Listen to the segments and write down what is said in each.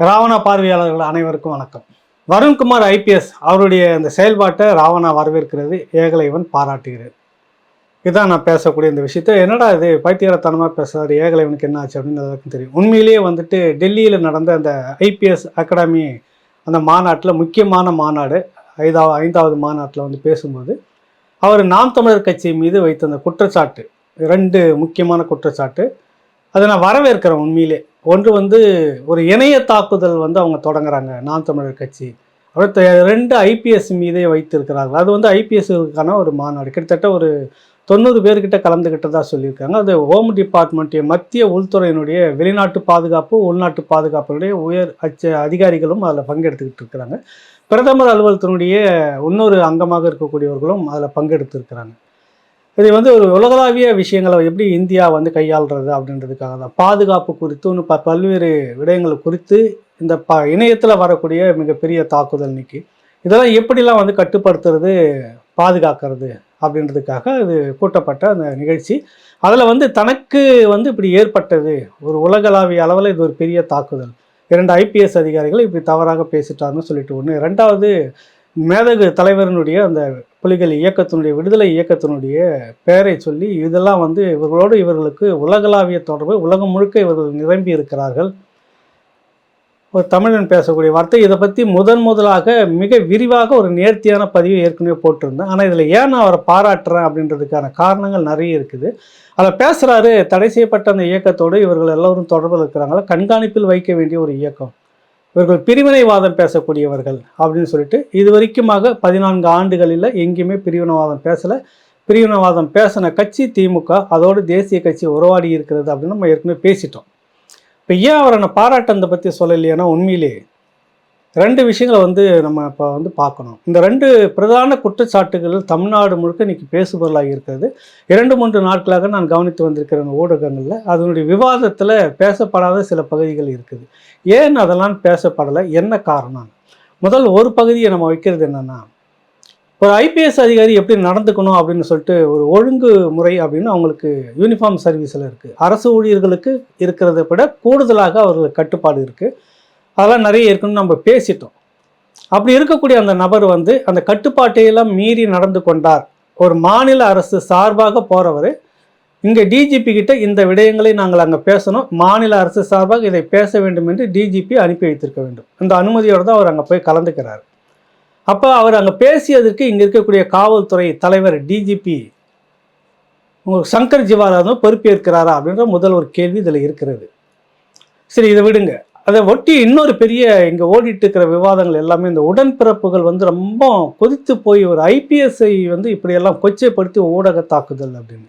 ராவணா பார்வையாளர்கள் அனைவருக்கும் வணக்கம். வருண்குமார் ஐபிஎஸ் அவருடைய இந்த செயல்பாட்டை ராவணா வரவேற்கிறது, ஏகலைவன் பாராட்டுகிறது. இதுதான் நான் பேசக்கூடிய இந்த விஷயத்த. என்னடா இது பைத்தியகாரத்தனமாக பேசுகிறாரு, ஏகலைவனுக்கு என்ன ஆச்சு அப்படின்னு எல்லாருக்கும் தெரியும். உண்மையிலேயே டெல்லியில் நடந்த அந்த ஐபிஎஸ் அகாடமி அந்த மாநாட்டில், முக்கியமான மாநாடு, ஐந்தாவது மாநாட்டில் பேசும்போது அவர் நாம் தமிழர் கட்சி மீது வைத்த அந்த குற்றச்சாட்டு, 2 முக்கியமான குற்றச்சாட்டு, அதை நான் வரவேற்கிறேன். உண்மையிலே ஒன்று ஒரு இணைய தாக்குதல் அவங்க தொடங்குறாங்க நாம் தமிழர் கட்சி. அடுத்த 2 ஐபிஎஸ் மீதே வைத்திருக்கிறார்கள். அது ஐபிஎஸ்க்கான ஒரு மாநாடு, கிட்டத்தட்ட ஒரு 90 பேர்கிட்ட கலந்துக்கிட்டதாக சொல்லியிருக்காங்க. அது ஹோம் டிபார்ட்மெண்ட், மத்திய உள்துறையினுடைய வெளிநாட்டு பாதுகாப்பு, உள்நாட்டு பாதுகாப்பினுடைய உயர் அதிகாரிகளும் அதில் பங்கெடுத்துக்கிட்டு இருக்கிறாங்க. பிரதமர் அலுவலகத்தினுடைய இன்னொரு அங்கமாக இருக்கக்கூடியவர்களும் அதில் பங்கெடுத்திருக்கிறாங்க. இது ஒரு உலகளாவிய விஷயங்களை எப்படி இந்தியா கையாளுறது அப்படின்றதுக்காக தான். பாதுகாப்பு குறித்து பல்வேறு விடயங்கள் குறித்து இந்த இணையத்தில் வரக்கூடிய மிகப்பெரிய தாக்குதல் இன்னைக்கு இதெல்லாம் எப்படிலாம் கட்டுப்படுத்துறது, பாதுகாக்கிறது அப்படின்றதுக்காக இது கூட்டப்பட்ட அந்த நிகழ்ச்சி. அதில் தனக்கு இப்படி ஏற்பட்டது, ஒரு உலகளாவிய அளவில் இது ஒரு பெரிய தாக்குதல், 2 ஐபிஎஸ் அதிகாரிகள் இப்படி தவறாக பேசிட்டாருன்னு சொல்லிட்டு ஒன்று. 2வது, மேதகு தலைவரினுடைய அந்த புலிகள் இயக்கத்தினுடைய, விடுதலை இயக்கத்தினுடைய பெயரை சொல்லி இதெல்லாம் இவர்களோடு இவர்களுக்கு உலகளாவிய தொடர்பு, உலகம் முழுக்க இவர்கள் நிரம்பி இருக்கிறார்கள். ஒரு தமிழன் பேசக்கூடிய வார்த்தை. இதை பற்றி முதலாக மிக விரிவாக ஒரு நேர்த்தியான பதிவை ஏற்கனவே போட்டிருந்தேன். ஆனால் இதில் ஏன் நான் அவரை பாராட்டுறேன் அப்படின்றதுக்கான காரணங்கள் நிறைய இருக்குது. அதில் பேசுகிறாரு, தடை செய்யப்பட்ட அந்த இயக்கத்தோடு இவர்கள் எல்லோரும் தொடர்பில் இருக்கிறாங்களா, கண்காணிப்பில் வைக்க வேண்டிய ஒரு இயக்கம், இவர்கள் பிரிவினைவாதம் பேசக்கூடியவர்கள் அப்படின்னு சொல்லிட்டு, இது வரைக்குமாக 14 ஆண்டுகளில் எங்கேயுமே பிரிவினைவாதம் பேசலை. பிரிவினைவாதம் பேசின கட்சி திமுக, அதோடு தேசிய கட்சி உறவாடி இருக்கிறது அப்படின்னு நம்ம ஏற்கனவே பேசிட்டோம். இப்போ ஏன் அவரை நான் பாராட்டத்தை பற்றி சொல்லலைன்னா, உண்மையிலே 2 விஷயங்களை நம்ம இப்போ பார்க்கணும். இந்த 2 பிரதான குற்றச்சாட்டுகள் தமிழ்நாடு முழுக்க இன்றைக்கி பேசுபொருளாக இருக்கிறது. 2-3 நாட்களாக நான் கவனித்து வந்திருக்கிற ஊடகங்களில் அதனுடைய விவாதத்தில் பேசப்படாத சில பகுதிகள் இருக்குது. ஏன் அதெல்லாம் பேசப்படலை, என்ன காரணம்? முதல் ஒரு பகுதியை நம்ம வைக்கிறது என்னென்னா, ஒரு ஐபிஎஸ் அதிகாரி எப்படி நடந்துக்கணும் அப்படின்னு சொல்லிட்டு ஒரு ஒழுங்கு முறை அப்படின்னு அவங்களுக்கு யூனிஃபார்ம் சர்வீஸில் இருக்குது. அரசு ஊழியர்களுக்கு இருக்கிறத விட கூடுதலாக அவர்களுக்கு கட்டுப்பாடு இருக்குது. அதெல்லாம் நிறைய இருக்குன்னு நம்ம பேசிட்டோம். அப்படி இருக்கக்கூடிய அந்த நபர் அந்த கட்டுப்பாட்டையெல்லாம் மீறி நடந்து கொண்டார். ஒரு மாநில அரசு சார்பாக போகிறவர் இங்கே டிஜிபி கிட்ட இந்த விடயங்களை நாங்கள் அங்கே பேசணும், மாநில அரசு சார்பாக இதை பேச வேண்டும் என்று டிஜிபி அனுப்பி வைத்திருக்க வேண்டும். இந்த அனுமதியோடு தான் அவர் அங்கே போய் கலந்துக்கிறார். அப்போ அவர் அங்கே பேசியதற்கு இங்கே இருக்கக்கூடிய காவல்துறை தலைவர் டிஜிபி சங்கர் ஜிவால் பொறுப்பேற்கிறாரா அப்படின்ற முதல் ஒரு கேள்வி இதில் இருக்கிறது. சரி, இதை விடுங்க. அதை ஒட்டி இன்னொரு பெரிய இங்கே ஓடிட்டு இருக்கிற விவாதங்கள் எல்லாமே இந்த உடன்பிறப்புகள் ரொம்ப கொதித்து போய் ஒரு ஐபிஎஸ்ஐ இப்படியெல்லாம் கொச்சைப்படுத்தி ஊடக தாக்குதல் அப்படின்னு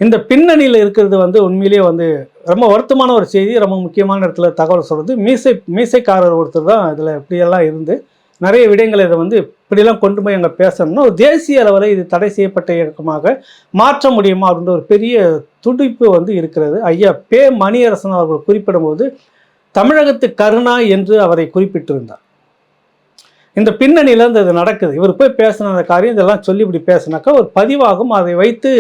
இந்த பின்னணியில் இருக்கிறது உண்மையிலேயே ரொம்ப வருத்தமான ஒரு செய்தி. ரொம்ப முக்கியமான இடத்துல தகவல் சொல்கிறது, மீசைக்காரர் ஒருத்தர் தான் இதில் இப்படியெல்லாம் இருந்து நிறைய விடயங்களை இதை இப்படியெல்லாம் கொண்டு போய் அங்கே பேசணும்னா ஒரு தேசிய அளவில் இது தடை செய்யப்பட்ட இயக்கமாக மாற்ற முடியுமா அப்படின்ற ஒரு பெரிய துடிப்பு இருக்கிறது. ஐயா மணியரசன் அவர்கள் குறிப்பிடும் போது தமிழகத்து கருணா என்று அவரை குறிப்பிட்டிருந்தார். இந்த பின்னணியில் இது நடக்குது. இவர் போய் பேசின அந்த காரியம் இதெல்லாம் சொல்லி இப்படி பேசினாக்கா ஒரு பதிவாகும். அதை வைத்து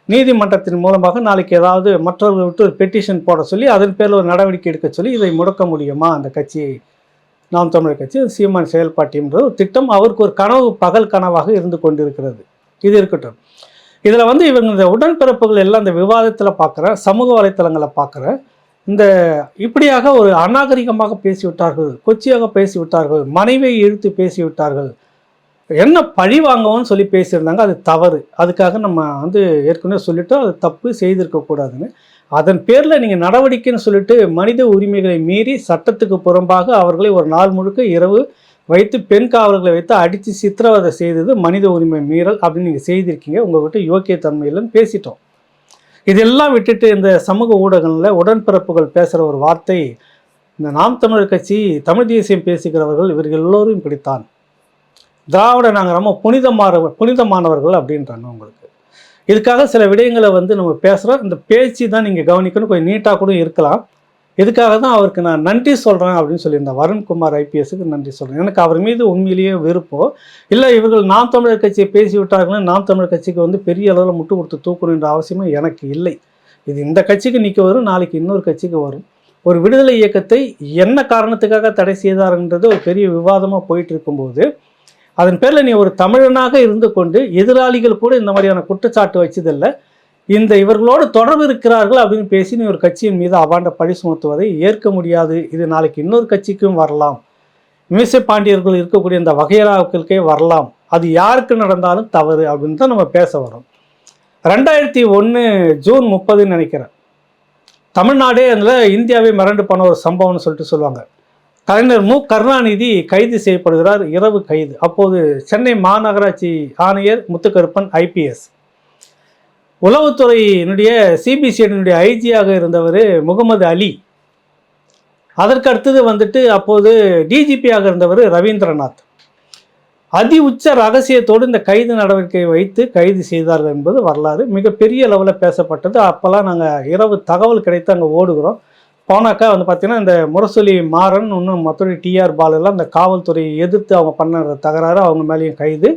நீதிமன்றத்தின் மூலமாக நாளைக்கு ஏதாவது மற்றவர்கள் விட்டு ஒரு பெட்டிஷன் போட சொல்லி அதன் பேரில் ஒரு நடவடிக்கை எடுக்க சொல்லி இதை முடக்க முடியுமா அந்த கட்சியை, நாம் தமிழர் கட்சி, சீமான் செயல்பாட்டின்ற ஒரு திட்டம் அவருக்கு ஒரு கனவு, பகல் கனவாக இருந்து கொண்டிருக்கிறது. இது இருக்கட்டும். இதில் இவங்க இந்த உடன்பிறப்புகள் எல்லாம் இந்த விவாதத்தில் பார்க்குற, சமூக வலைத்தளங்களை பார்க்குற, இந்த இப்படியாக ஒரு அநாகரிகமாக பேசிவிட்டார்கள், கொச்சியாக பேசிவிட்டார்கள், மனைவியை இழுத்து பேசிவிட்டார்கள், என்ன பழி வாங்கவும்னு சொல்லி பேசியிருந்தாங்க. அது தவறு. அதுக்காக நம்ம ஏற்கனவே சொல்லிட்டோம், அது தப்பு, செய்திருக்கக்கூடாதுன்னு. அதன் பேரில் நீங்கள் நடவடிக்கைன்னு சொல்லிட்டு மனித உரிமைகளை மீறி சட்டத்துக்கு புறம்பாக அவர்களை ஒரு நாள் முழுக்க இரவு வைத்து பெண் காவலர்களை வைத்து அடித்து சித்திரவதை செய்தது மனித உரிமை மீறல் அப்படின்னு நீங்கள் செய்திருக்கீங்க. உங்கள்கிட்ட யோக்கியத்தன்மையிலும் பேசிட்டோம். இதெல்லாம் விட்டுட்டு இந்த சமூக ஊடகங்களில் உடன்பிறப்புகள் பேசுகிற ஒரு வார்த்தை, இந்த நாம் தமிழர் கட்சி, தமிழ் தேசியம் பேசுகிறவர்கள் இவர்கள் எல்லோரும் இப்படித்தான், திராவிட நாங்கள் ரொம்ப புனிதமானவர்கள் அப்படின்றாங்க உங்களுக்கு. இதுக்காக சில விடயங்களை நம்ம பேசுகிறோம். இந்த பேச்சு தான் நீங்கள் கவனிக்கணும். கொஞ்சம் நீட்டாக கூட இருக்கலாம். இதுக்காக தான் அவருக்கு நான் நன்றி சொல்கிறேன் அப்படின்னு சொல்லியிருந்தேன். வருண்குமார் ஐபிஎஸ்க்கு நன்றி சொல்கிறேன். எனக்கு அவர் மீது உண்மையிலேயே விருப்பம் இல்லை. இவர்கள் நாம் தமிழர் கட்சியை பேசிவிட்டார்கள்னா நாம் தமிழர் கட்சிக்கு பெரிய அளவில் முட்டு கொடுத்து தூக்கணுன்ற அவசியமும் எனக்கு இல்லை. இது இந்த கட்சிக்கு நிற்க வரும், நாளைக்கு இன்னொரு கட்சிக்கு வரும். ஒரு விடுதலை இயக்கத்தை என்ன காரணத்துக்காக தடை செய்தார்ன்றது ஒரு பெரிய விவாதமாக போயிட்டு இருக்கும்போது, அதன் பேரில் நீ ஒரு தமிழனாக இருந்து கொண்டு எதிராளிகள் கூட இந்த மாதிரியான குற்றச்சாட்டு வச்சதில்லை, இந்த இவர்களோடு தொடர்பு இருக்கிறார்கள் அப்படின்னு பேசி நீ ஒரு கட்சியின் மீது அவாண்ட பழி சுமத்துவதை ஏற்க முடியாது. இது நாளைக்கு இன்னொரு கட்சிக்கும் வரலாம், மீசை பாண்டியர்கள் இருக்கக்கூடிய இந்த வகையறாக்களுக்கே வரலாம், அது யாருக்கு நடந்தாலும் தவறு அப்படின்னு தான் நம்ம பேச வரோம். 2001 ஜூன் 30 நினைக்கிறேன், தமிழ்நாடே அதில் இந்தியாவே மிரண்டு போன ஒரு சம்பவம்னு சொல்லிட்டு சொல்லுவாங்க. கலைஞர் மு கருணாநிதி கைது செய்யப்படுகிறார், இரவு கைது. அப்போது சென்னை மாநகராட்சி ஆணையர் முத்துக்கருப்பன் ஐபிஎஸ், உளவுத்துறையினுடைய சிபிசிஐடியினுடைய ஐஜியாக இருந்தவர் முகமது அலி, அதற்கு அடுத்தது வந்துட்டு அப்போது டிஜிபியாக இருந்தவர் ரவீந்திரநாத், அதி உச்ச ரகசியத்தோடு இந்த கைது நடவடிக்கையை வைத்து கைது செய்தார்கள் என்பது வரலாறு மிகப்பெரிய அளவில் பேசப்பட்டது. அப்போல்லாம் நாங்கள் இரவு தகவல் கிடைத்து அங்கே ஓடுகிறோம். போனாக்கா வந்து பார்த்திங்கன்னா இந்த முரசொலி மாறன் இன்னும் மற்றொரு டிஆர் பாலெல்லாம் இந்த காவல்துறையை எதிர்த்து அவங்க பண்ண தகராறு, அவங்க மேலேயும் கைது.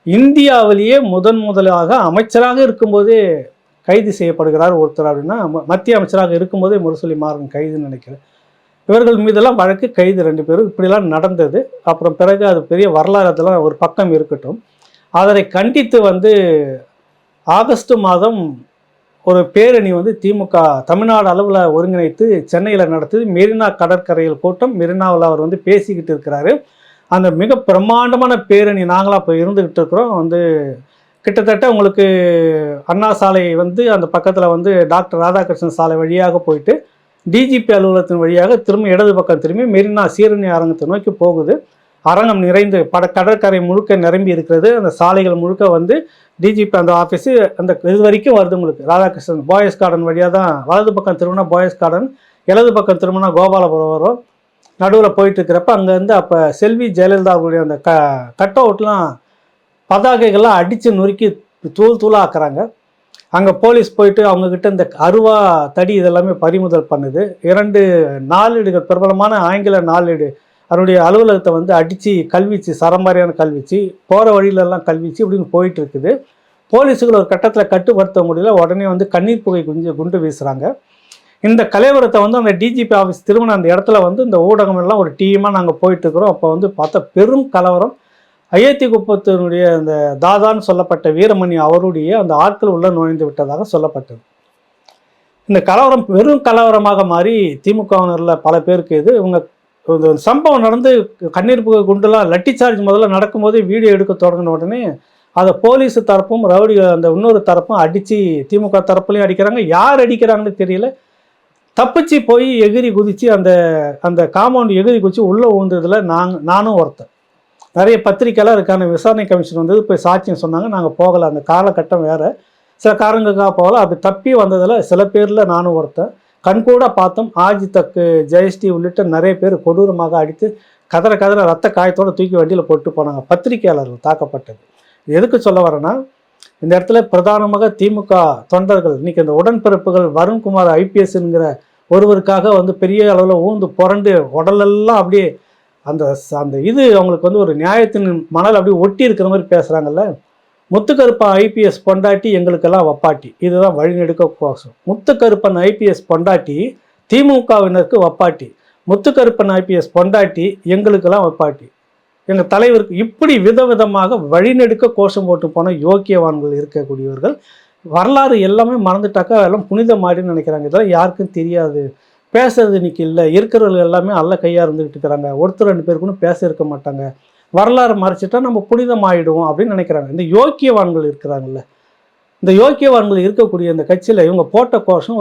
இந்தியாவிலேயே முதலாக அமைச்சராக இருக்கும்போதே கைது செய்யப்படுகிறார் ஒருத்தர் அப்படின்னா மத்திய அமைச்சராக இருக்கும்போதே முரசொலி மாறன் கைதுன்னு நினைக்கிறேன். இவர்கள் மீதெல்லாம் வழக்கு, கைது 2 பேரும், இப்படிலாம் நடந்தது. அப்புறம் பிறகு அது பெரிய வரலாறு, அதெல்லாம் ஒரு பக்கம் இருக்கட்டும். அதனை கண்டித்து வந்து ஆகஸ்ட் மாதம் ஒரு பேரணி வந்து திமுக தமிழ்நாடு அளவில் ஒருங்கிணைத்து சென்னையில் நடத்துது. மெரினா கடற்கரையில் கூட்டம், மெரினாவில் அவர் வந்து பேசிக்கிட்டு இருக்கிறாரு. அந்த மிக பிரம்மாண்டமான பேரணி நாங்களாம் இப்போ இருந்துக்கிட்டு இருக்கிறோம். வந்து கிட்டத்தட்ட உங்களுக்கு அண்ணா சாலை வந்து அந்த பக்கத்தில் வந்து டாக்டர் ராதாகிருஷ்ணன் சாலை வழியாக போயிட்டு டிஜிபி அலுவலகத்தின் வழியாக திரும்ப இடது பக்கம் திரும்பி மெரினா சீரணி அரங்கத்தை நோக்கி போகுது. அரங்கம் நிறைந்து கடற்கரை முழுக்க நிரம்பி இருக்கிறது. அந்த சாலைகள் முழுக்க வந்து டிஜிபி அந்த ஆஃபீஸு அந்த இது வரைக்கும் வருது. உங்களுக்கு ராதாகிருஷ்ணன் பாய்ஸ் கார்டன் வழியாக தான், வலது பக்கம் திரும்பினா பாய்ஸ் கார்டன், இடது பக்கம் திரும்பினா கோபாலபுரம் வரும். நடுவில் போயிட்டு இருக்கிறப்ப அங்கேருந்து அப்போ செல்வி ஜெயலலிதாவுடைய அந்த கட் அவுட்லாம் பதாகைகள்லாம் அடித்து நொறுக்கி தூளாக ஆக்குறாங்க. அங்கே போலீஸ் போயிட்டு அவங்கக்கிட்ட இந்த அருவா தடி இதெல்லாமே பறிமுதல் பண்ணுது. 2 நாளேடுகள், பிரபலமான ஆங்கில நாளேடு, அவருடைய அலுவலகத்தை வந்து அடித்து கல்விச்சு, சரமாரியான கல்விச்சு, போகிற வழியிலெல்லாம் கல்விச்சு இப்படின்னு போயிட்டு இருக்குது. போலீஸுகள் ஒரு கட்டத்தில் கட்டுப்படுத்த முடியல, உடனே வந்து கண்ணீர் புகை குண்டு வீசுகிறாங்க. இந்த கலைவரத்தை வந்து அந்த டிஜிபி ஆஃபீஸ் திரும்பின அந்த இடத்துல வந்து இந்த ஊடகம் எல்லாம் ஒரு டீமாக நாங்கள் போயிட்டுருக்குறோம். அப்போ வந்து பார்த்தா பெரும் கலவரம். அயோத்தி குப்பத்தினுடைய அந்த தாதான்னு சொல்லப்பட்ட வீரமணி அவருடைய அந்த ஆட்கள் உள்ள நுழைந்து விட்டதாக சொல்லப்பட்டது. இந்த கலவரம் வெறும் கலவரமாக மாறி திமுகவினரில் பல பேருக்கு இவங்க இந்த சம்பவம் நடந்து கண்ணீர் புகை குண்டுலாம் லட்டி சார்ஜ் முதல்ல நடக்கும்போதே வீடியோ எடுக்க தொடங்கின உடனே அதை போலீஸ் தரப்பும் ரவுடி அந்த இன்னொரு தரப்பும் அடித்து திமுக தரப்புலையும் அடிக்கிறாங்க. யார் அடிக்கிறாங்கன்னு தெரியல. தப்பிச்சு போய் எகிரி குதித்து அந்த அந்த காம்பவுண்ட் எகிரி குதித்து உள்ளே ஊந்ததில் நானும் ஒருத்தன். நிறைய பத்திரிக்கைலாம் இருக்கான விசாரணை கமிஷன் வந்தது, போய் சாட்சியம் சொன்னாங்க. நாங்கள் போகலை, அந்த காலகட்டம் வேறு, சில காரணங்களுக்காக போகலை. அப்படி தப்பி வந்ததில் சில பேரில் நானும் ஒருத்தன். கண்கூட பார்த்தோம். ஆஜித்தக்கு, ஜெயஸ்ரீ உள்ளிட்ட நிறைய பேர் கொடூரமாக அடித்து கதற ரத்த காயத்தோடு தூக்கி வண்டியில் போட்டு போனாங்க. பத்திரிகையாளர்கள் தாக்கப்பட்டது. எதுக்கு சொல்ல வரேன்னா, இந்த இடத்துல பிரதானமாக திமுக தொண்டர்கள் இன்றைக்கி அந்த உடன்பிறப்புகள் வருண்குமார் ஐபிஎஸ்ங்கிற ஒருவருக்காக வந்து பெரிய அளவில் ஊந்து புரண்டு உடலெல்லாம் அப்படியே அந்த அந்த இது அவங்களுக்கு வந்து ஒரு நியாயத்தின் மணல் அப்படியே ஒட்டி இருக்கிற மாதிரி பேசுகிறாங்கல்ல. முத்துக்கருப்பன் ஐபிஎஸ் பொண்டாட்டி எங்களுக்கெல்லாம் வப்பாட்டி, இதுதான் வழிநெடுக்க கோஷம். முத்துக்கருப்பன் ஐபிஎஸ் பொண்டாட்டி திமுகவினருக்கு வப்பாட்டி, முத்துக்கருப்பன் ஐபிஎஸ் பொண்டாட்டி எங்களுக்கெல்லாம் வப்பாட்டி, எங்கள் தலைவருக்கு, இப்படி விதவிதமாக வழிநெடுக்க கோஷம் போட்டு போன யோக்கியவான்கள் இருக்கக்கூடியவர்கள். வரலாறு எல்லாமே மறந்துட்டாக்கா எல்லாம் புனித மாடின்னு நினைக்கிறாங்க. இதெல்லாம் யாருக்கும் தெரியாது. பேசுறது இன்னைக்கு இல்லை. இருக்கிறவர்கள் எல்லாமே அல்ல கையாக இருந்துக்கிட்டு இருக்கிறாங்க. ஒருத்தர் 2 பேருக்குன்னு பேச இருக்க மாட்டாங்க. வரலாறு மறைச்சிட்டா நம்ம புனிதம் ஆகிடுவோம் அப்படின்னு நினைக்கிறாங்க. இந்த யோக்கியவான்கள் இருக்கிறாங்கல்ல, இந்த யோக்கியவான்கள் இருக்கக்கூடிய இந்த கட்சியில் இவங்க போட்ட கோஷம்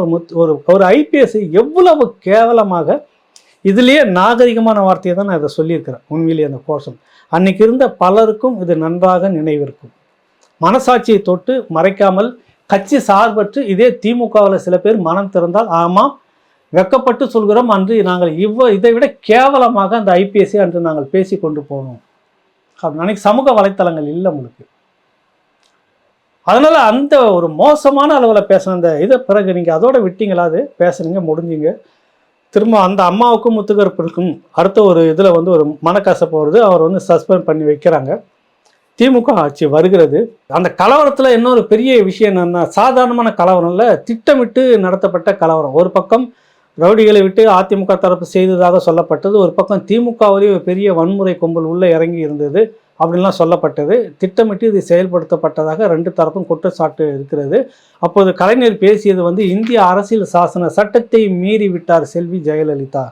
ஒரு ஐபிஎஸ் எவ்வளவு கேவலமாக, இதுலேயே நாகரிகமான வார்த்தையை தான் நான் இதை சொல்லியிருக்கிறேன். உண்மையிலேயே அந்த கோஷம் அன்னைக்கு இருந்த பலருக்கும் இது நன்றாக நினைவிருக்கும். மனசாட்சியை தொட்டு மறைக்காமல் கட்சி சார்பற்று இதே திமுகவில் சில பேர் மனம் திறந்தால் ஆமாம் வெக்கப்பட்டு சொல்கிறோம், அன்று நாங்கள் இதை விட கேவலமாக அந்த ஐபிஎஸ்ஸை அன்று நாங்கள் பேசி கொண்டு போனோம் அப்படின்னு. அன்றைக்கி சமூக வலைத்தளங்கள் இல்லை உங்களுக்கு. அதனால் அந்த ஒரு மோசமான அளவில் பேசின அந்த இதை பிறகு நீங்கள் அதோட விட்டீங்களா? அது பேசுனீங்க, முடிஞ்சிங்க. திரும்ப அந்த அம்மாவுக்கும் முத்துக்கருப்பனுக்கும் அடுத்த ஒரு இதில் வந்து ஒரு மனக்கசப்பு வருது. அவர் வந்து சஸ்பெண்ட் பண்ணி வைக்கிறாங்க. திமுக ஆட்சி வருகிறது. அந்த கலவரத்தில் இன்னொரு பெரிய விஷயம் என்னென்னா, சாதாரணமான கலவரம் இல்லை, திட்டமிட்டு நடத்தப்பட்ட கலவரம். ஒரு பக்கம் ரவுடிகளை விட்டு அதிமுக தரப்பு செய்ததாக சொல்லப்பட்டது. ஒரு பக்கம் திமுகவிலேயே ஒரு பெரிய வன்முறை கும்பல் உள்ளே இறங்கி இருந்தது அப்படின்லாம் சொல்லப்பட்டது. திட்டமிட்டு இது செயல்படுத்தப்பட்டதாக 2 தரப்பும் குற்றச்சாட்டு இருக்கிறது. அப்போது கலைஞர் பேசியது வந்து இந்திய அரசியல் சாசன சட்டத்தை மீறி விட்டார் செல்வி ஜெயலலிதா,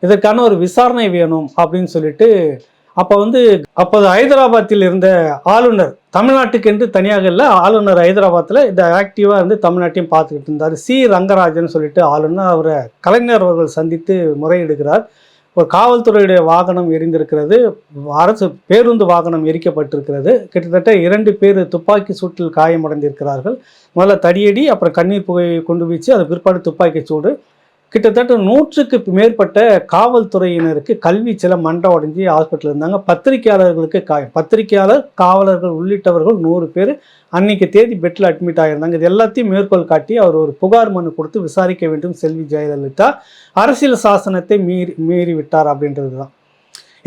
இதற்கான ஒரு விசாரணை வேணும் அப்படின்னு சொல்லிட்டு அப்போது ஹைதராபாத்தில் இருந்த ஆளுநர், தமிழ்நாட்டுக்கு என்று தனியாக இல்லை, ஆளுநர் ஹைதராபாத்தில் இந்த ஆக்டிவாக இருந்து தமிழ்நாட்டையும் பார்த்துக்கிட்டு இருந்தார். சி ரங்கராஜன் சொல்லிட்டு ஆளுநர், அவரை கலைஞர் அவர்கள் சந்தித்து முறையிடுகிறார். ஒரு காவல்துறையுடைய வாகனம் எரிந்திருக்கிறது, அரசு பேருந்து வாகனம் எரிக்கப்பட்டிருக்கிறது. கிட்டத்தட்ட 2 பேர் துப்பாக்கி சூட்டில் காயமடைந்திருக்கிறார்கள். முதல்ல தடியடி, அப்புறம் கண்ணீர் புகை கொண்டு வீச்சு, அது பிற்பாடு துப்பாக்கி சூடு. கிட்டத்தட்ட 100க்கு மேற்பட்ட காவல்துறையினருக்கு கல்வி சில மண்டை உடஞ்சி ஹாஸ்பிட்டல் இருந்தாங்க. பத்திரிகையாளர்களுக்கு காயம், பத்திரிகையாளர், காவலர்கள் உள்ளிட்டவர்கள் 100 பேர் அன்னைக்கு தேதி பெட்டில் அட்மிட் ஆகியிருந்தாங்க. இது எல்லாத்தையும் மேற்கோள் காட்டி அவர் ஒரு புகார் மனு கொடுத்து விசாரிக்க வேண்டும் செல்வி ஜெயலலிதா, அரசியல் சாசனத்தை மீறி விட்டார் அப்படின்றது தான்.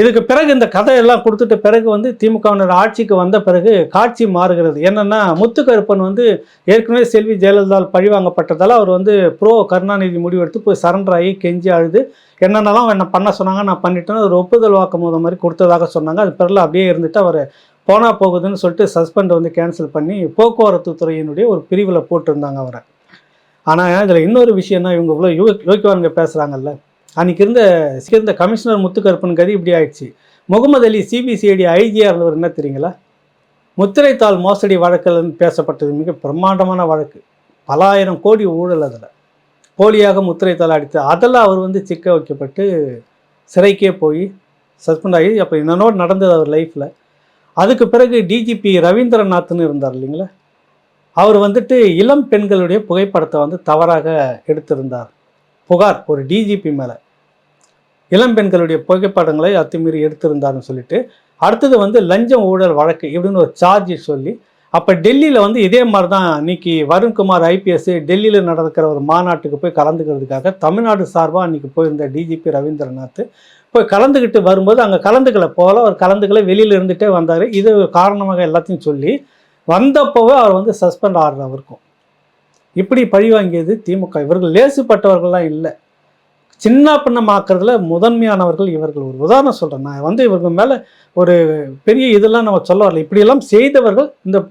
இதுக்கு பிறகு இந்த கதையெல்லாம் கொடுத்துட்ட பிறகு வந்து திமுகவினர் ஆட்சிக்கு வந்த பிறகு காட்சி மாறுகிறது. என்னென்னா, முத்துக்கருப்பன் வந்து ஏற்கனவே செல்வி ஜெயலலிதால் பழிவாங்கப்பட்டதால் அவர் வந்து கருணாநிதி முடிவெடுத்து போய் சரண்டர் ஆகி கெஞ்சி அழுது என்னென்னலாம் என்ன பண்ண சொன்னாங்க நான் பண்ணிட்டேன்னு ஒரு ஒப்புதல் வாக்குமூலம் மாதிரி கொடுத்ததாக சொன்னாங்க. அது பிறகு அப்படியே இருந்துட்டு அவர் போனால் போகுதுன்னு சொல்லிட்டு சஸ்பெண்ட் வந்து கேன்சல் பண்ணி போக்குவரத்து துறையினுடைய ஒரு பிரிவில் போட்டிருந்தாங்க அவரை. ஆனால் இதில் இன்னொரு விஷயம்னா, இவங்க இவ்வளோ யோக்கியவானுங்க பேசுகிறாங்கல்ல, அன்றைக்கி இருந்த கமிஷனர் முத்துக்கருப்பன் கதி இப்படி ஆயிடுச்சு. முகமது அலி சிபிசிஐடி ஐஜியாக இருந்தவர் என்ன தெரியுங்களா, முத்திரைத்தாள் மோசடி வழக்கில் பேசப்பட்டது மிக பிரம்மாண்டமான வழக்கு, பல ஆயிரம் கோடி ஊழல், அதில் போலியாக முத்திரைத்தாள் அடித்து அதெல்லாம் அவர் வந்து சிக்க வைக்கப்பட்டு சிறைக்கே போய் சஸ்பெண்ட் ஆகி அப்போ என்னோட நடந்தது அவர் லைஃப்பில். அதுக்கு பிறகு டிஜிபி ரவீந்திரநாத்னு இருந்தார் இல்லைங்களா, அவர் வந்துட்டு இளம் பெண்களுடைய புகைப்படத்தை வந்து தவறாக எடுத்திருந்தார். புகார் ஒரு டிஜிபி மேலே இளம் பெண்களுடைய புகைப்படங்களை அத்துமீறி எடுத்திருந்தாருன்னு சொல்லிட்டு, அடுத்தது வந்து லஞ்சம் ஊழல் வழக்கு இப்படின்னு ஒரு சார்ஜ் சொல்லி, அப்போ டெல்லியில் வந்து இதே மாதிரி தான் அன்றைக்கி வருண்குமார் ஐபிஎஸ் டெல்லியில் நடக்கிற ஒரு மாநாட்டுக்கு போய் கலந்துக்கிறதுக்காக தமிழ்நாடு சார்பாக அன்றைக்கி போயிருந்த டிஜிபி ரவீந்திரநாத் போய் கலந்துக்கிட்டு வரும்போது அங்கே அவர் கலந்துக்கலை, வெளியில் இருந்துகிட்டே வந்தார். இது காரணமாக எல்லாத்தையும் சொல்லி வந்தப்போவே அவர் வந்து சஸ்பெண்ட் ஆடுற அவருக்கும். இப்படி பழி வாங்கியது திமுக. இவர்கள் லேசுப்பட்டவர்கள்லாம் இல்லை, சின்ன பின்னமாக்குறதுல முதன்மையானவர்கள் இவர்கள். ஒரு உதாரணம் சொல்கிறேன், நான் வந்து இவர்கள் மேலே ஒரு பெரிய இதெல்லாம் நம்ம சொல்ல வரல. இப்படியெல்லாம் செய்தவர்கள்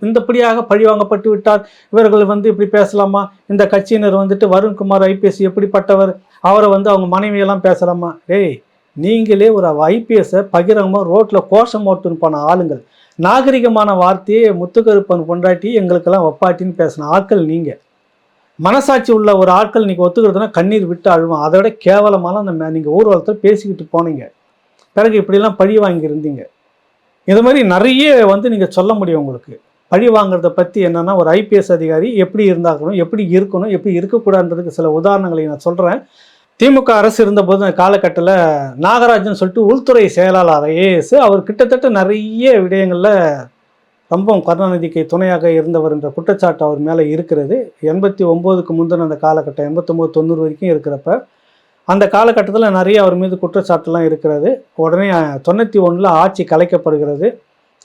இந்தப்படியாக பழி வாங்கப்பட்டு விட்டார். இவர்கள் வந்து இப்படி பேசலாமா, இந்த கட்சியினர் வந்துட்டு வருண்குமார் ஐபிஎஸ் எப்படிப்பட்டவர், அவரை வந்து அவங்க மனைவியெல்லாம் பேசலாமா? ஏய், நீங்களே ஒரு ஐபிஎஸ்ஸை பகிரங்கமாக ரோட்டில் கோஷம் ஓட்டுன்னு போன ஆளுங்கள், நாகரிகமான வார்த்தையே முத்துக்கருப்பன் பொண்டாட்டி எங்களுக்கெல்லாம் ஒப்பாட்டின்னு பேசின ஆட்கள் நீங்கள். மனசாட்சி உள்ள ஒரு ஆட்கள் நீங்கள் ஒத்துக்கிறதுனா கண்ணீர் விட்டு அழுவோம். அதை விட கேவலமான அந்த நீங்கள் ஊர்வலத்தில் பேசிக்கிட்டு போனீங்க, பிறகு இப்படிலாம் பழி வாங்கியிருந்தீங்க. இது மாதிரி நிறைய வந்து நீங்கள் சொல்ல முடியும். உங்களுக்கு பழி வாங்குறத பற்றி என்னென்னா, ஒரு ஐபிஎஸ் அதிகாரி எப்படி இருந்தாக்கணும், எப்படி இருக்கணும், எப்படி இருக்கக்கூடாதுன்றதுக்கு சில உதாரணங்களை நான் சொல்கிறேன். திமுக அரசு இருந்தபோது அந்த காலகட்டத்தில் நாகராஜன் சொல்லிட்டு உள்துறை செயலாளர் ஏஎஸ், அவர் கிட்டத்தட்ட நிறைய விடயங்களில் ரொம்பவும் கருணாநிதிக்கு துணையாக இருந்தவர் என்ற குற்றச்சாட்டு அவர் மேலே இருக்கிறது. 89க்கு முந்தின அந்த காலகட்டம், 89 90 வரைக்கும் இருக்கிறப்ப அந்த காலகட்டத்தில் நிறைய அவர் மீது குற்றச்சாட்டுலாம் இருக்கிறது. உடனே 91 ஆட்சி கலைக்கப்படுகிறது,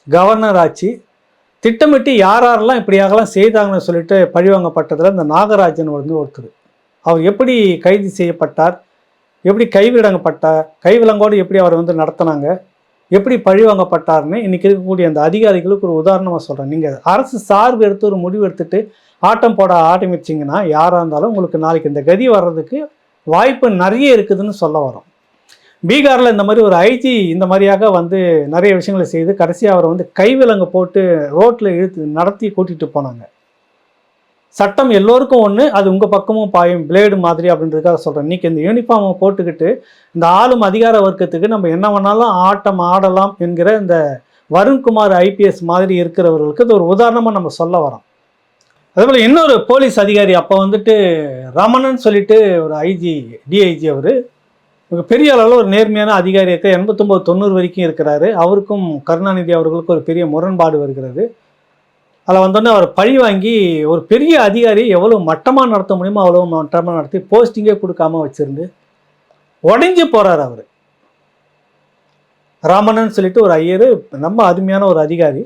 கவர்னர் ஆட்சி. திட்டமிட்டு யாரெல்லாம் இப்படியாகலாம் செய்தாங்கன்னு சொல்லிட்டு பழிவாங்கப்பட்டதில் இந்த நாகராஜன் வந்து ஒருத்தர். அவர் எப்படி கைது செய்யப்பட்டார், எப்படி கைவிலங்கோடு எப்படி அவர் வந்து நடத்தினாங்க, எப்படி பழிவாங்கப்பட்டார்னு இன்றைக்கி இருக்கக்கூடிய அந்த அதிகாரிகளுக்கு ஒரு உதாரணமாக சொல்கிறேன். நீங்கள் அரசு சார்பு எடுத்து ஒரு முடிவு எடுத்துகிட்டு ஆட்டம் போட ஆரம்பிச்சிங்கன்னா யாராக இருந்தாலும் உங்களுக்கு நாளைக்கு இந்த கதி வர்றதுக்கு வாய்ப்பு நிறைய இருக்குதுன்னு சொல்ல வரோம். பீகாரில் இந்த மாதிரி ஒரு ஐஜி இந்த மாதிரியாக வந்து நிறைய விஷயங்களை செய்து கடைசியாக அவரை வந்து கைவிலங்கு போட்டு ரோட்டில் நடத்தி கூட்டிகிட்டு போனாங்க. சட்டம் எல்லோருக்கும் ஒன்று, அது உங்கள் பக்கமும் பாயும் பிளேடு மாதிரி அப்படின்றதுக்காக சொல்கிறேன். இன்றைக்கி இந்த யூனிஃபார்மை போட்டுக்கிட்டு இந்த ஆளும் அதிகார வர்க்கத்துக்கு நம்ம என்ன வேணாலும் ஆட்டம் ஆடலாம் என்கிற இந்த வருண்குமார் ஐபிஎஸ் மாதிரி இருக்கிறவர்களுக்கு இது ஒரு உதாரணமாக நம்ம சொல்ல வரோம். அதேபோல் இன்னொரு போலீஸ் அதிகாரி அப்போ வந்துட்டு ரமணன் சொல்லிட்டு ஒரு டிஐஜி, அவர் பெரிய அளவில் ஒரு நேர்மையான அதிகாரியாக 89 90 வரைக்கும் இருக்கிறாரு. அவருக்கும் கருணாநிதி அவர்களுக்கும் ஒரு பெரிய முரண்பாடு வருகிறது. அதில் வந்தோடனே அவர் பழி வாங்கி ஒரு பெரிய அதிகாரி எவ்வளோ மட்டமாக நடத்த முடியுமோ அவ்வளோ மட்டமாக நடத்தி போஸ்டிங்கே கொடுக்காம வச்சுருந்து உடஞ்சி போகிறார் அவர். ராமணன் சொல்லிட்டு ஒரு ஐயர், ரொம்ப அருமையான ஒரு அதிகாரி,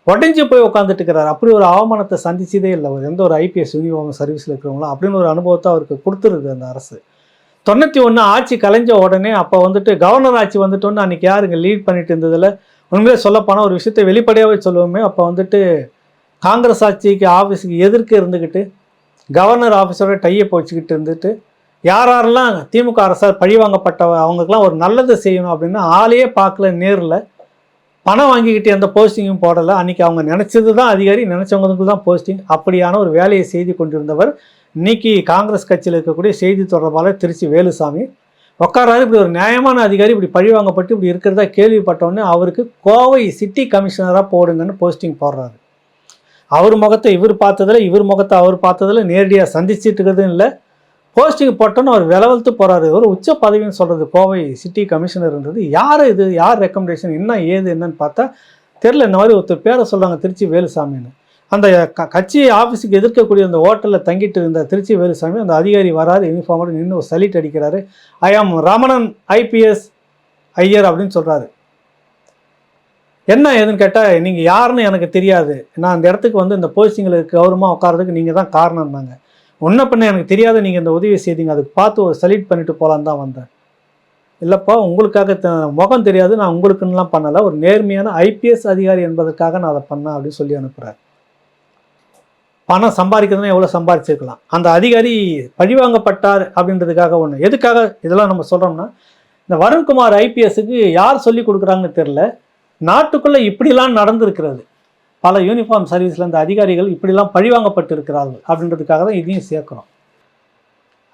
உடஞ்சி போய் உட்காந்துட்டு இருக்கிறார். அப்படி ஒரு அவமானத்தை சந்திச்சதே இல்லை எந்த ஒரு ஐபிஎஸ் யூனிஃபார்ம் சர்வீஸில் இருக்கிறவங்களும். அப்படின்னு ஒரு அனுபவத்தை அவருக்கு கொடுத்துருது அந்த அரசு. 91 ஆட்சி கலைஞ்ச உடனே அப்போ வந்துட்டு கவர்னர் ஆட்சி வந்துட்டோன்னு அன்றைக்கி யாருங்க லீட் பண்ணிட்டு இருந்ததில் உண்மையாக சொல்லப்போனால் ஒரு விஷயத்தை வெளிப்படையாகவே சொல்லுவோமே, அப்போ வந்துட்டு காங்கிரஸ் ஆட்சிக்கு ஆஃபீஸுக்கு எதிர்க்க இருந்துக்கிட்டு கவர்னர் ஆஃபீஸரோட டையப் வச்சுக்கிட்டு இருந்துட்டு யாரெல்லாம் திமுக அரசால் பழிவாங்கப்பட்ட அவங்களுக்குலாம் ஒரு நல்லது செய்யணும் அப்படின்னு ஆளையே பார்க்கல, நேரில் பணம் வாங்கிக்கிட்டு எந்த போஸ்டிங்கும் போடலை. அன்றைக்கி அவங்க நினச்சது தான் அதிகாரி, நினச்சவங்களுக்கு தான் போஸ்டிங். அப்படியான ஒரு வேலையை செய்து கொண்டிருந்தவர் இன்னைக்கு காங்கிரஸ் கட்சியில் இருக்கக்கூடிய செய்தி தொடர்பாளர் திருச்சி வேலுசாமி உட்காராரு. இப்படி ஒரு நியாயமான அதிகாரி இப்படி பழிவாங்கப்பட்டு இப்படி இருக்கிறதா கேள்விப்பட்டவுடனே அவருக்கு கோவை சிட்டி கமிஷனராக போடுங்கன்னு போஸ்டிங் போடுறாரு. அவர் முகத்தை இவர் பார்த்ததில், இவர் முகத்தை அவர் பார்த்ததில், நேரடியாக சந்திச்சுட்டு இருக்கிறதும் இல்லை. போஸ்டிங் போட்டோன்னு அவர் விலவழுத்து போகிறாரு. ஒரு உச்ச பதவின்னு சொல்கிறது கோவை சிட்டி கமிஷனர்ன்றது யார், இது யார் ரெக்கமெண்டேஷன், என்ன ஏது என்னன்னு பார்த்தா தெரில. இந்த மாதிரி ஒருத்தர் பேரை சொல்கிறாங்க திருச்சி வேலுசாமின்னு. அந்த கட்சி ஆஃபீஸுக்கு எதிர்க்கக்கூடிய அந்த ஹோட்டலில் தங்கிட்டு இருந்த திருச்சி வேலுசாமி அந்த அதிகாரி வராரு, யூனிஃபார்மோடு நின்று ஒரு சல்யூட் அடிக்கிறாரு. ஐ ஆம் ரமணன் ஐபிஎஸ் ஐயர் அப்படின்னு சொல்கிறாரு. என்ன ஏதுன்னு கேட்டால், நீங்கள் யாருன்னு எனக்கு தெரியாது, நான் அந்த இடத்துக்கு வந்து இந்த போஸ்டிங்கில் கௌரவமாக உட்காரதுக்கு நீங்கள் தான் காரணம்னாங்க. ஒன்றை பண்ண எனக்கு தெரியாத நீங்கள் இந்த உதவி செய்தீங்க, அதுக்கு பார்த்து ஒரு சல்யூட் பண்ணிட்டு போகலான்னு தான் வந்தேன். இல்லைப்பா, உங்களுக்காக முகம் தெரியாது, நான் உங்களுக்குன்னெலாம் பண்ணலை, ஒரு நேர்மையான ஐபிஎஸ் அதிகாரி என்பதற்காக நான் அதை பண்ணேன் அப்படின்னு சொல்லி அனுப்புகிறார். பணம் சம்பாதிக்கிறதுனா எவ்வளோ சம்பாதிச்சிருக்கலாம். அந்த அதிகாரி பழிவாங்கப்பட்டார் அப்படின்றதுக்காக ஒன்று. எதுக்காக இதெல்லாம் நம்ம சொல்கிறோம்னா, இந்த வருண்குமார் ஐபிஎஸ்க்கு யார் சொல்லி கொடுக்குறாங்கன்னு தெரில, நாட்டுக்குள்ளே இப்படிலாம் நடந்திருக்கிறது. பல யூனிஃபார்ம் சர்வீஸில் இந்த அதிகாரிகள் இப்படிலாம் பழிவாங்கப்பட்டு இருக்கிறார்கள் அப்படின்றதுக்காக தான் இதையும் சேர்க்குறோம்.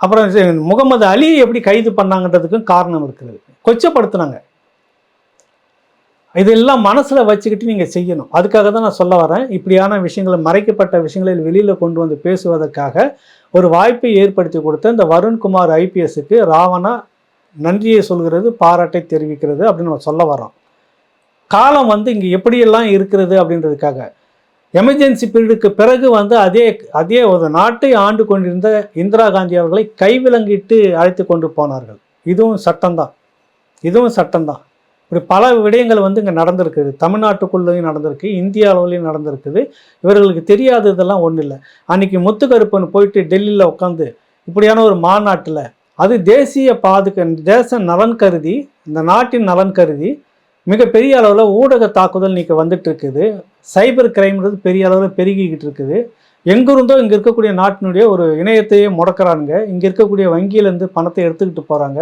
அப்புறம் முகமது அலியை எப்படி கைது பண்ணாங்கன்றதுக்கும் காரணம் இருக்கிறது. கொச்சப்படுத்தினாங்க. இதெல்லாம் மனசில் வச்சுக்கிட்டு நீங்கள் செய்யணும். அதுக்காக தான் நான் சொல்ல வரேன். இப்படியான விஷயங்களை, மறைக்கப்பட்ட விஷயங்களை வெளியில் கொண்டு வந்து பேசுவதற்காக ஒரு வாய்ப்பை ஏற்படுத்தி கொடுத்த இந்த வருண்குமார் ஐபிஎஸ்க்கு ராவணா நன்றியை சொல்கிறது, பாராட்டை தெரிவிக்கிறது அப்படின்னு நம்ம சொல்ல வரோம். காலம் வந்து இங்கே எப்படியெல்லாம் இருக்கிறது அப்படின்றதுக்காக எமர்ஜென்சி பீரியடுக்கு பிறகு வந்து அதே ஒரு நாட்டை ஆண்டு கொண்டிருந்த இந்திரா காந்தி அவர்களை கைவிலங்கிட்டு அழைத்து கொண்டு போனார்கள். இதுவும் சட்டம்தான், இதுவும் சட்டம்தான். இப்படி பல விடயங்கள் வந்து இங்கே நடந்திருக்குது. தமிழ்நாட்டுக்குள்ளேயும் நடந்திருக்கு, இந்திய அளவுலையும் நடந்திருக்குது. இவர்களுக்கு தெரியாததெல்லாம் ஒன்றும் இல்லை. அன்றைக்கி முத்துக்கருப்பன் போயிட்டு டெல்லியில் உட்காந்து இப்படியான ஒரு மாநாட்டில், அது தேசிய தேச நலன் கருதி, இந்த நாட்டின் நலன் கருதி மிகப்பெரிய அளவில் ஊடக தாக்குதல் இன்றைக்கி வந்துட்டு இருக்குது. சைபர் கிரைம்ன்றது பெரிய அளவில் பெருகிக்கிட்டு இருக்குது. எங்கிருந்தோ இங்கே இருக்கக்கூடிய நாட்டினுடைய ஒரு இணையத்தையே முடக்கிறானுங்க. இங்கே இருக்கக்கூடிய வங்கியிலேருந்து பணத்தை எடுத்துக்கிட்டு போகிறாங்க.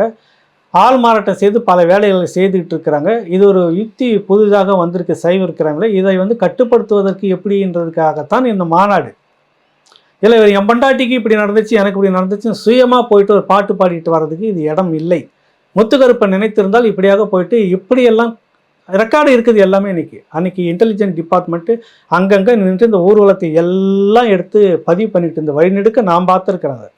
ஆள் மாறாட்டம் செய்து பல வேலைகளை செய்துக்கிட்டு இருக்கிறாங்க. இது ஒரு யுக்தி புதிதாக வந்திருக்கு சைபர் கிரைமில். இதை வந்து கட்டுப்படுத்துவதற்கு எப்படின்றதுக்காகத்தான் இந்த மாநாடு. இல்லை என் பண்டாட்டிக்கு இப்படி நடந்துச்சு, எனக்கு இப்படி நடந்துச்சுன்னு சுயமாக போயிட்டு ஒரு பாட்டு பாடிட்டு வர்றதுக்கு இது இடம் இல்லை. முத்துக்கருப்பன் நினைத்திருந்தால் இப்படியாக போயிட்டு இப்படியெல்லாம் ரெக்கார்டு இருக்குது எல்லாமே. அன்றைக்கி இன்டெலிஜென்ட் டிபார்ட்மெண்ட்டு அங்கங்கே நின்று இந்த ஊர்வலத்தை எல்லாம் எடுத்து பதிவு பண்ணிட்டு இருந்த வழிநெடுக்க நான் பார்த்துருக்கிறேன்.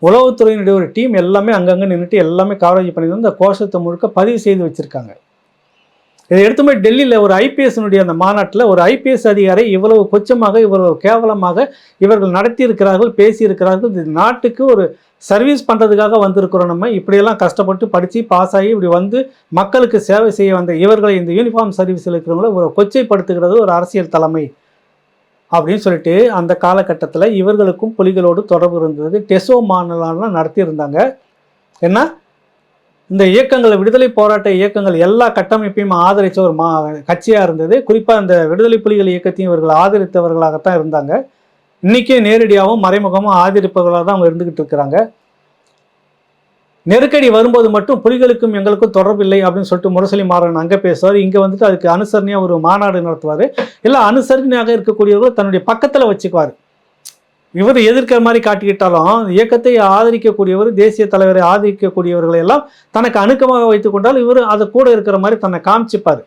உளவுத்துறையினுடைய ஒரு டீம் எல்லாமே அங்கங்கே நின்றுட்டு எல்லாமே கவரேஜ் பண்ணிட்டு இந்த கோஷத்தை முழுக்க பதிவு செய்து வச்சுருக்காங்க. இதை எடுத்து போய் டெல்லியில் ஒரு ஐபிஎஸ்னுடைய அந்த மாநாட்டில் ஒரு ஐபிஎஸ் அதிகாரி இவ்வளவு கொச்சமாக, இவ்வளவு கேவலமாக இவர்கள் நடத்தியிருக்கிறார்கள், பேசியிருக்கிறார்கள். இது நாட்டுக்கு ஒரு சர்வீஸ் பண்ணுறதுக்காக வந்திருக்கிறோம். நம்ம இப்படியெல்லாம் கஷ்டப்பட்டு படித்து பாஸ் ஆகி இப்படி வந்து மக்களுக்கு சேவை செய்ய வந்த இவர்களை, இந்த யூனிஃபார்ம் சர்வீஸில் இருக்கிறவங்கள ஒரு கொச்சைப்படுத்துகிறது ஒரு அரசியல் தலைமை அப்படின்னு சொல்லிட்டு அந்த காலகட்டத்தில் இவர்களுக்கும் புலிகளோடு தொடர்பு இருந்தது. டெசோ மாநாடுலாம் நடத்தியிருந்தாங்க. என்ன இந்த இயக்கங்கள், விடுதலை போராட்ட இயக்கங்கள் எல்லா கட்டமைப்பையும் ஆதரித்த ஒரு கட்சியாக இருந்தது. குறிப்பாக இந்த விடுதலை புலிகள் இயக்கத்தையும் இவர்கள் ஆதரித்தவர்களாகத்தான் இருந்தாங்க. இன்றைக்கே நேரடியாகவும் மறைமுகமாக ஆதரிப்பவர்களாக தான் அவங்க இருந்துக்கிட்டு இருக்கிறாங்க. நெருக்கடி வரும்போது மட்டும் புலிகளுக்கும் எங்களுக்கும் தொடர்பு இல்லை அப்படின்னு சொல்லிட்டு முரசொலி மாறன் அங்கே பேசுவார். இங்கே வந்துட்டு அதுக்கு அனுசரணையாக ஒரு மாநாடு நடத்துவார். எல்லாம் அனுசரணையாக இருக்கக்கூடியவர்கள் தன்னுடைய பக்கத்தில் வச்சுக்குவார். இவர் எதிர்க்கிற மாதிரி காட்டிக்கிட்டாலும் இயக்கத்தை ஆதரிக்கக்கூடியவர், தேசிய தலைவரை ஆதரிக்கக்கூடியவர்களை எல்லாம் தனக்கு அணுக்கமாக வைத்துக்கொண்டால் இவர் அதை கூட இருக்கிற மாதிரி தன்னை காமிச்சிப்பார்.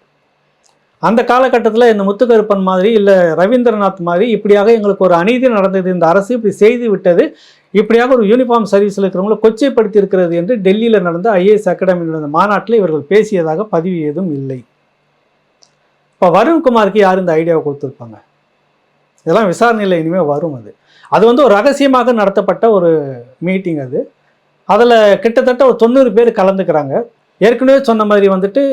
அந்த காலகட்டத்தில் இந்த முத்துக்கருப்பன் மாதிரி, இல்லை ரவீந்திரநாத் மாதிரி இப்படியாக எங்களுக்கு ஒரு அநீதி நடந்தது, இந்த அரசு இப்படி செய்து விட்டது, இப்படியாக ஒரு யூனிஃபார்ம் சர்வீஸில் இருக்கிறவங்களை கொச்சைப்படுத்தி இருக்கிறது என்று டெல்லியில் நடந்த ஐஏஎஸ் அகாடமியில் நடந்த மாநாட்டில் இவர்கள் பேசியதாக பதிவு ஏதும் இல்லை. இப்போ வருண்குமாருக்கு யார் இந்த ஐடியாவை கொடுத்துருப்பாங்க? இதெல்லாம் விசாரணையில் இனிமேல் வரும். அது வந்து ஒரு ரகசியமாக நடத்தப்பட்ட ஒரு மீட்டிங். அதில் கிட்டத்தட்ட ஒரு 90 பேர் கலந்துக்கிறாங்க. ஏற்கனவே சொன்ன மாதிரி வந்துட்டு